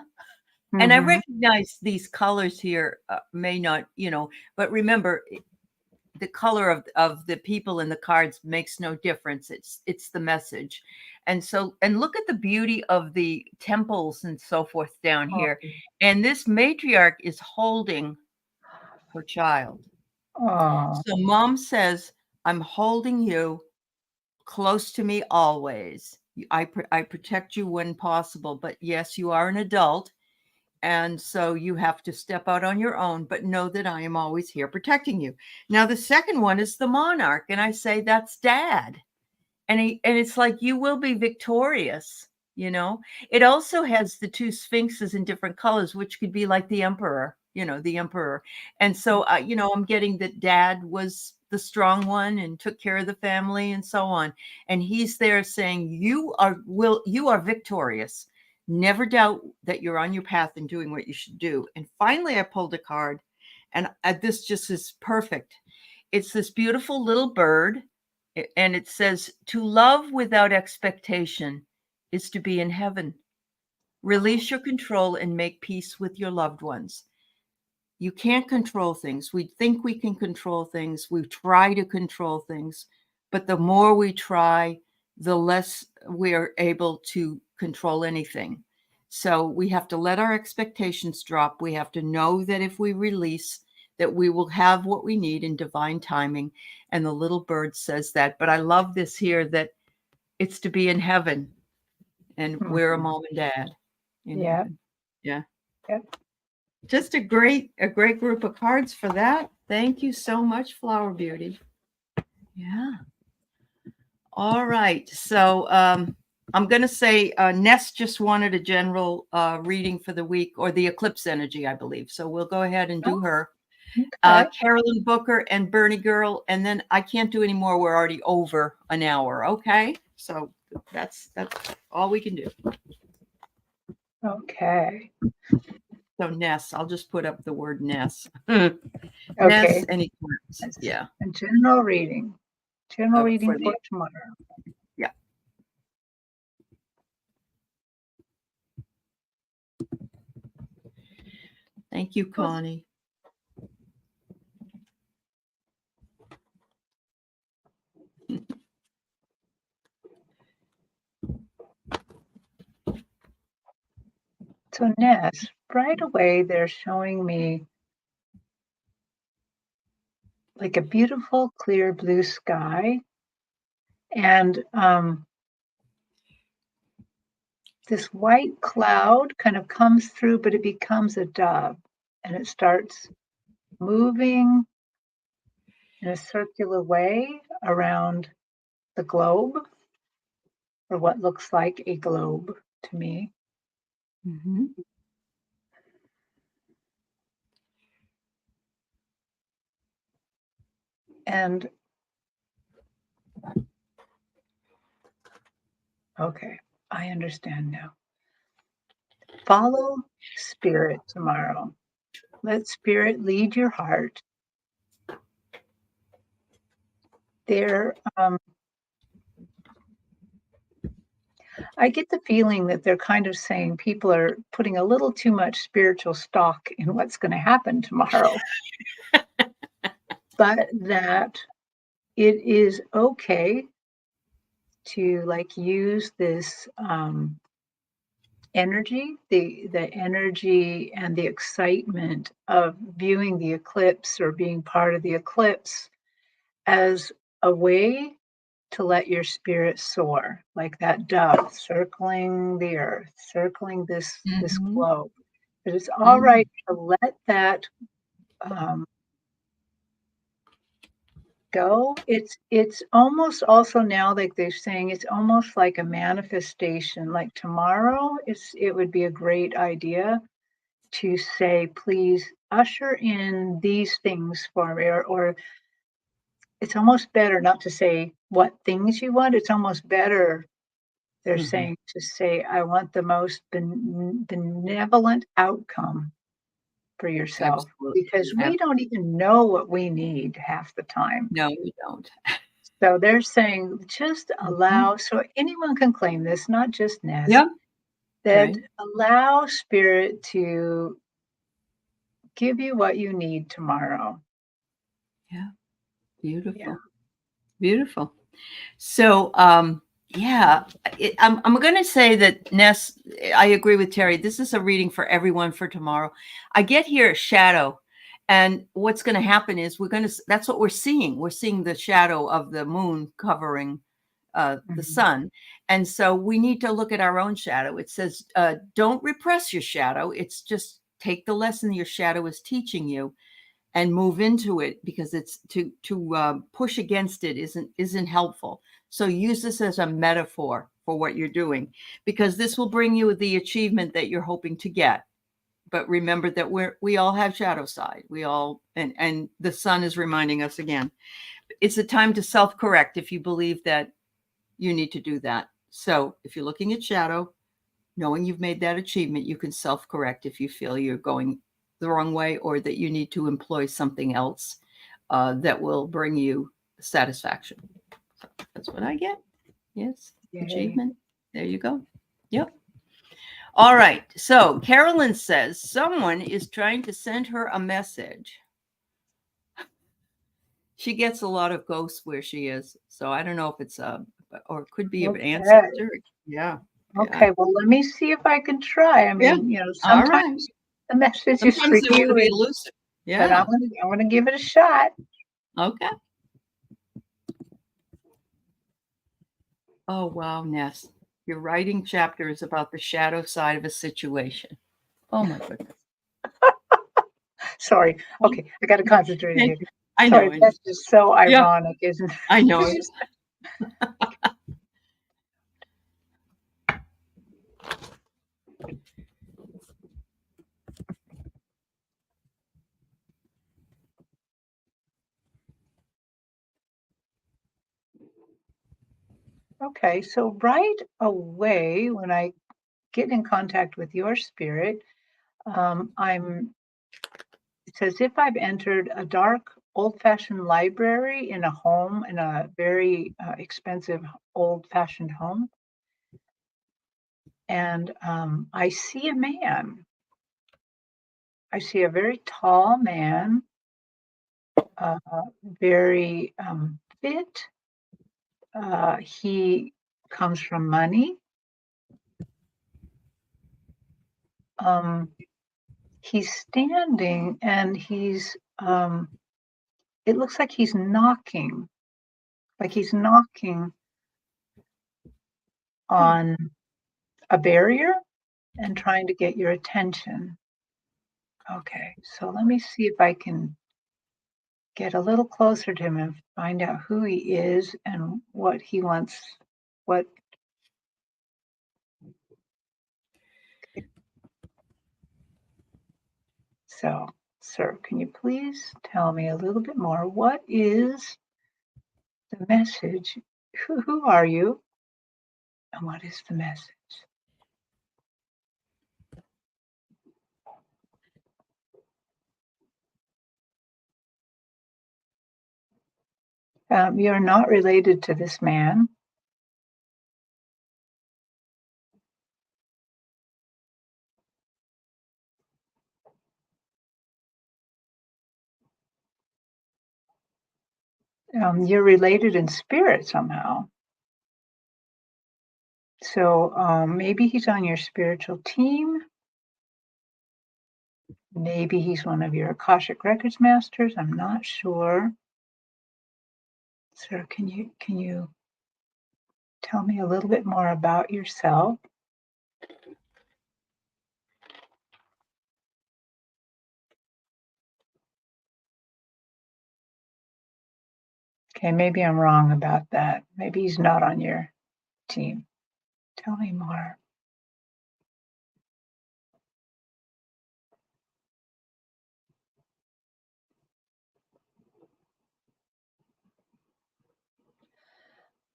And I recognize these colors here may not, but remember, the color of the people in the cards makes no difference. It's the message. And so, and look at the beauty of the temples and so forth down here. And this matriarch is holding her child. So mom says, I'm holding you close to me always. I protect you when possible, but yes, you are an adult. And so you have to step out on your own, but know that I am always here protecting you. Now, the second one is the monarch. And I say, that's dad. And it's like, you will be victorious. It also has the two sphinxes in different colors, which could be like the emperor, the emperor. And so, I'm getting that dad was the strong one and took care of the family and so on. And he's there saying, you are victorious. Never doubt that you're on your path and doing what you should do. And finally, I pulled a card, and this just is perfect. It's this beautiful little bird, and it says, to love without expectation is to be in heaven. Release your control and make peace with your loved ones. You can't control things. We think we can control things. We try to control things, but the more we try, the less we are able to control anything. So we have to let our expectations drop. We have to know that if we release, that we will have what we need in divine timing. And the little bird says that. But I love this here, that it's to be in heaven, and we're a mom and dad in heaven. Yeah. Just a great group of cards for that. Thank you so much, Flower Beauty. Yeah. All right. So I'm going to say Ness just wanted a general reading for the week, or the eclipse energy, I believe. So we'll go ahead and do her. Okay. Carolyn Booker and Bernie Girl, and then I can't do any more. We're already over an hour. Okay, so that's all we can do. Okay. So Ness, I'll just put up the word Ness. Okay. Ness, any comments? That's Yeah. a general reading. General reading For for the, tomorrow. yeah. Thank you, Connie. So Ness, right away they're showing me like a beautiful clear blue sky, and this white cloud kind of comes through, but it becomes a dove, and it starts moving in a circular way around the globe, or what looks like a globe to me. Mm-hmm. And okay, I understand now. Follow spirit tomorrow. Let spirit lead your heart. They're, I get the feeling that they're kind of saying people are putting a little too much spiritual stock in what's going to happen tomorrow, but that it is okay to like use this energy, the energy and the excitement of viewing the eclipse or being part of the eclipse as a way to let your spirit soar, like that dove circling the earth, circling this Mm-hmm. globe. But it's all Mm-hmm. right to let that um, go. It's almost also now like they're saying it's almost like a manifestation. Like tomorrow, it would be a great idea to say, please usher in these things for me, or it's almost better not to say what things you want. It's almost better, they're Mm-hmm. saying, to say, I want the most benevolent outcome for yourself, Absolutely. because we don't even know what we need half the time. No, we don't. So they're saying just Mm-hmm. allow, so anyone can claim this, not just Ness, Yeah. that Right. allow spirit to give you what you need tomorrow. Yeah. Yeah. Beautiful. Beautiful. So, yeah, I'm going to say that Ness, I agree with Terry. This is a reading for everyone for tomorrow. I get here shadow, and what's going to happen is that's what we're seeing. We're seeing the shadow of the moon covering the sun. And so we need to look at our own shadow. It says, don't repress your shadow. It's just take the lesson your shadow is teaching you and move into it, because it's to push against it isn't helpful. So use this as a metaphor for what you're doing, because this will bring you the achievement that you're hoping to get. But remember that we all have shadow side. We all, and the sun is reminding us again. It's a time to self-correct if you believe that you need to do that. So if you're looking at shadow, knowing you've made that achievement, you can self-correct if you feel you're going the wrong way, or that you need to employ something else that will bring you satisfaction. So that's what I get. Yes. Yay. Achievement. There you go. Yep. All right. So Carolyn says someone is trying to send her a message. She gets a lot of ghosts where she is. So I don't know if it's or it could be an ancestor. Yeah. Okay, well, let me see if I can try. I Yeah. mean, All right. sometimes the message is for Sometimes they're going to you, be elusive. but Yeah. I'm gonna give it a shot. Okay. Oh, wow, Ness. Your writing chapter is about the shadow side of a situation. Oh, my goodness. Sorry. Okay, I got to concentrate Thank here. you. I know. Sorry, that's just so Yeah, ironic, isn't it? I know. Okay, so right away, when I get in contact with your spirit, I'm it's as if I've entered a dark, old-fashioned library in a home, in a very expensive, old-fashioned home. And I see a man. I see a very tall man, uh, very fit. He comes from money. Um, he's standing and it looks like he's knocking Hmm. on a barrier and trying to get your attention. Okay, so let me see if I can get a little closer to him and find out who he is and what he wants. What, so, sir, can you please tell me a little bit more? What is the message? Who are you? And what is the message? You're not related to this man. You're related in spirit somehow. So maybe he's on your spiritual team. Maybe he's one of your Akashic Records masters. I'm not sure. Sir, can you tell me a little bit more about yourself? Okay, maybe I'm wrong about that. Maybe he's not on your team. Tell me more.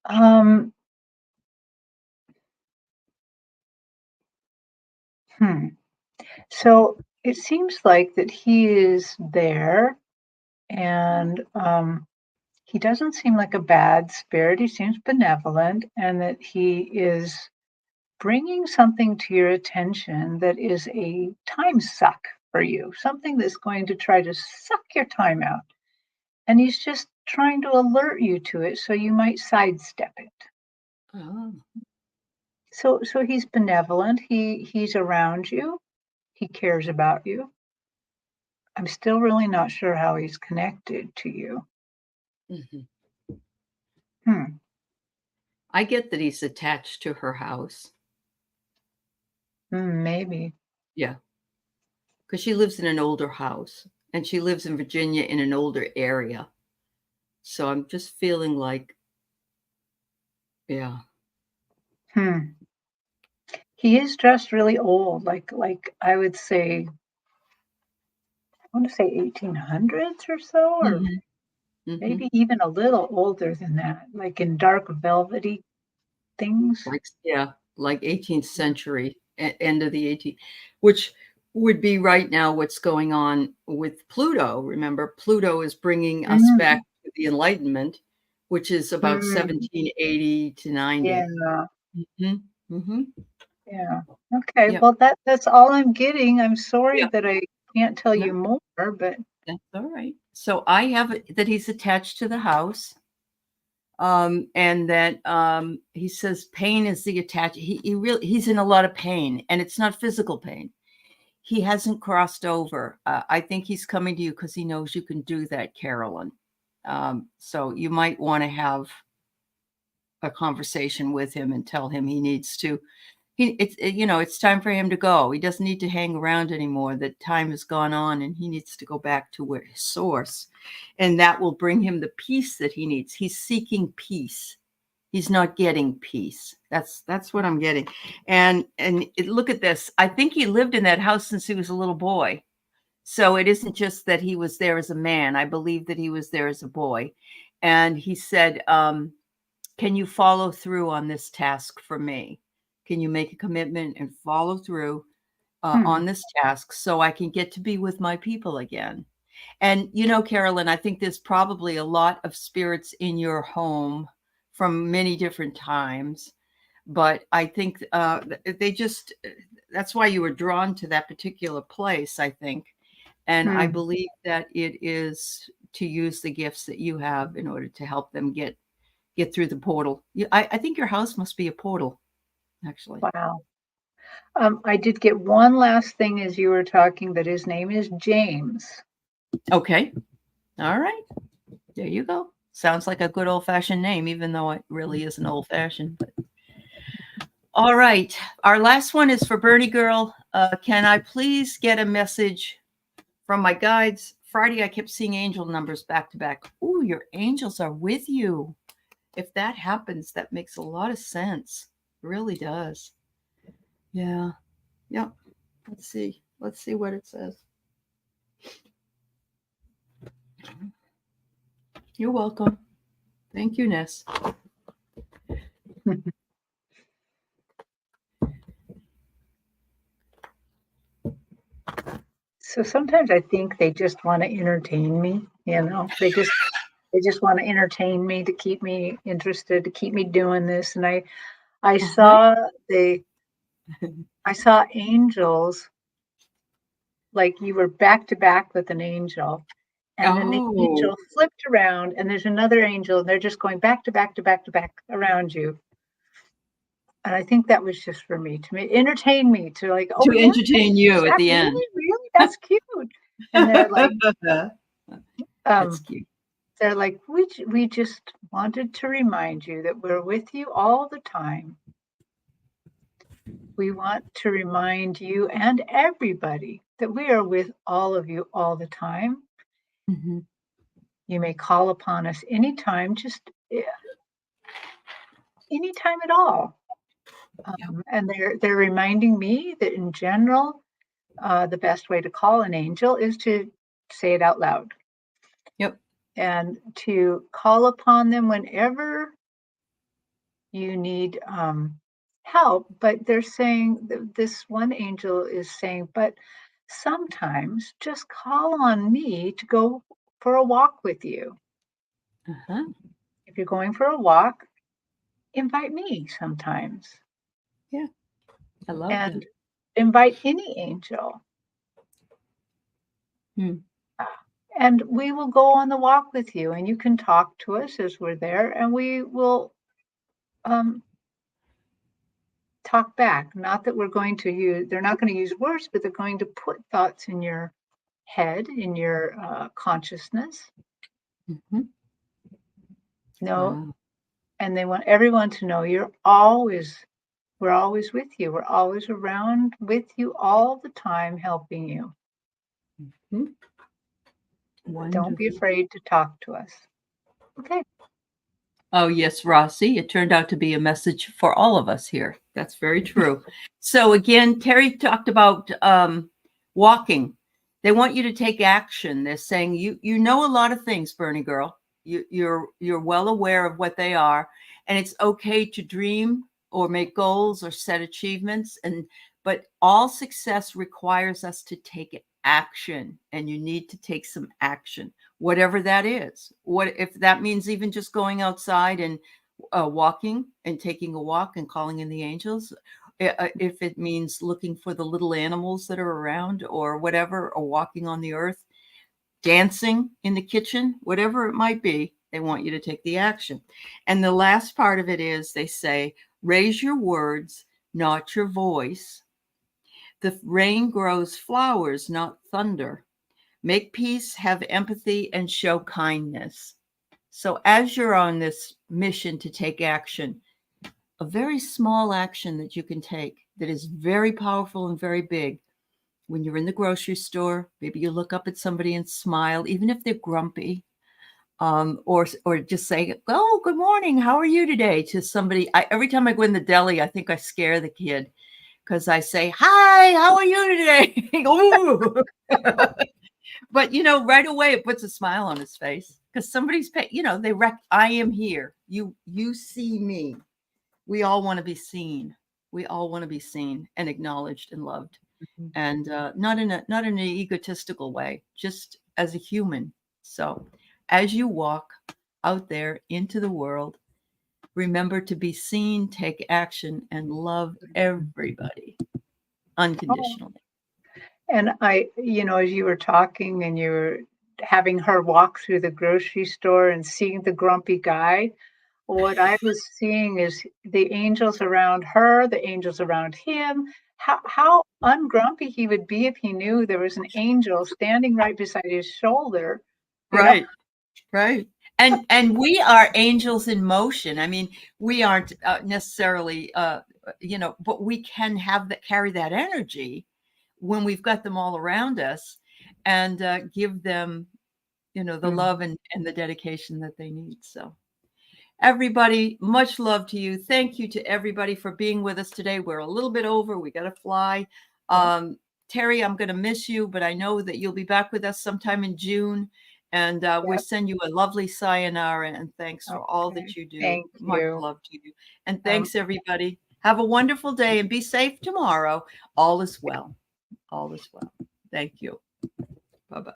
Um, hmm. So it seems like that he is there and he doesn't seem like a bad spirit. He seems benevolent and that he is bringing something to your attention that is a time suck for you, something that's going to try to suck your time out. And he's just trying to alert you to it so you might sidestep it. Oh. So he's benevolent. He's around you. He cares about you. I'm still really not sure how he's connected to you. Mhm. Hmm. I get that he's attached to her house. Maybe. Yeah, because she lives in an older house and she lives in Virginia in an older area. So I'm just feeling like, yeah. Hmm. He is dressed really old, like I would say, I want to say 1800s or so, or Mhm, mhm. maybe even a little older than that, like in dark velvety things. Like, yeah, like 18th century, end of the 18th, which would be right now what's going on with Pluto. Remember, Pluto is bringing us back Mm, to the Enlightenment, which is about mm, 1780 to 90. yeah, Mhm, mhm. yeah. Okay, Yep, well that's all I'm getting. I'm sorry yeah, that I can't tell no, you more, but that's all right. So I have it that he's attached to the house. And that he says pain is the attach. He's in a lot of pain, and it's not physical pain. He hasn't crossed over. I think he's coming to you because he knows you can do that, Carolyn. So you might want to have a conversation with him and tell him he needs to. It's time for him to go. He doesn't need to hang around anymore. That time has gone on, and he needs to go back to where his source, and that will bring him the peace that he needs. He's seeking peace. He's not getting peace. That's what I'm getting. Look at this. I think he lived in that house since he was a little boy. So it isn't just that he was there as a man. I believe that he was there as a boy. And he said can you follow through on this task for me? Can you make a commitment and follow through on this task so I can get to be with my people again? And, Carolyn, I think there's probably a lot of spirits in your home from many different times, but I think that's why you were drawn to that particular place, I think. And I believe that it is to use the gifts that you have in order to help them get through the portal. I think your house must be a portal, actually. Wow. I did get one last thing as you were talking, that his name is James. Okay. All right. There you go. Sounds like a good old-fashioned name, even though it really isn't old-fashioned. But... All right. Our last one is for Bernie Girl. Can I please get a message from my guides? Friday, I kept seeing angel numbers back to back. Ooh, your angels are with you. If that happens, that makes a lot of sense. It really does. Yeah. Yep. Let's see. Let's see what it says. You're welcome. Thank you, Ness. So sometimes I think they just want to entertain me, they just want to entertain me to keep me interested, to keep me doing this. And I saw angels, like you were back to back with an angel, and then the angel flipped around and there's another angel, and they're just going back to back to back to back around you. And I think that was just for me, to entertain me, to entertain you at the end. Really? That's cute. And they're like, that's cute. They're like, we just wanted to remind you that we're with you all the time. We want to remind you and everybody that we are with all of you all the time. Mm-hmm. You may call upon us anytime, just anytime at all. And they're reminding me that in general, the best way to call an angel is to say it out loud. Yep. And to call upon them whenever you need help. But they're saying, this one angel is saying, but sometimes just call on me to go for a walk with you. Uh-huh. If you're going for a walk, invite me sometimes. Yeah, I love that. And invite any angel. And we will go on the walk with you, and you can talk to us as we're there, and we will talk back. Not that we're going to use, they're not going to use words, but they're going to put thoughts in your head, in your consciousness. Mm-hmm. No. And they want everyone to know we're always with you. We're always around with you all the time, helping you. Mm-hmm. Don't be afraid to talk to us. Okay. Oh, yes, Rossi. It turned out to be a message for all of us here. That's very true. So again, Terry talked about walking. They want you to take action. They're saying you know a lot of things, Bernie Girl. You're well aware of what they are, and it's okay to dream or make goals or set achievements. But all success requires us to take action, and you need to take some action, whatever that is. What if that means even just going outside and walking and taking a walk and calling in the angels? If it means looking for the little animals that are around or whatever, or walking on the earth, dancing in the kitchen, whatever it might be, they want you to take the action. And the last part of it is they say, raise your words, not your voice. The rain grows flowers, not thunder. Make peace, have empathy, and show kindness. So as you're on this mission to take action, a very small action that you can take that is very powerful and very big. When you're in the grocery store, maybe you look up at somebody and smile, even if they're grumpy, or just say, "Oh, good morning. How are you today?" to somebody. Every time I go in the deli, I think I scare the kid because I say, "Hi, how are you today?" But right away it puts a smile on his face because somebody's pay, I am here. You see me. We all want to be seen. We all want to be seen and acknowledged and loved, and not in an egotistical way, just as a human. So, as you walk out there into the world, remember to be seen, take action, and love everybody unconditionally. And as you were talking and you were having her walk through the grocery store and seeing the grumpy guy, what I was seeing is the angels around her, the angels around him. How ungrumpy he would be if he knew there was an angel standing right beside his shoulder. Right. Right. And we are angels in motion. I mean, we aren't necessarily, but we can carry that energy when we've got them all around us, and give them, the love and the dedication that they need. So, everybody, much love to you. Thank you to everybody for being with us today. We're a little bit over. We got to fly. Terry, I'm going to miss you, but I know that you'll be back with us sometime in June. And we send you a lovely sayonara, and thanks for all that you do. Thank Much you. love to you. And thanks, everybody. Have a wonderful day and be safe tomorrow. All is well. All is well. Thank you.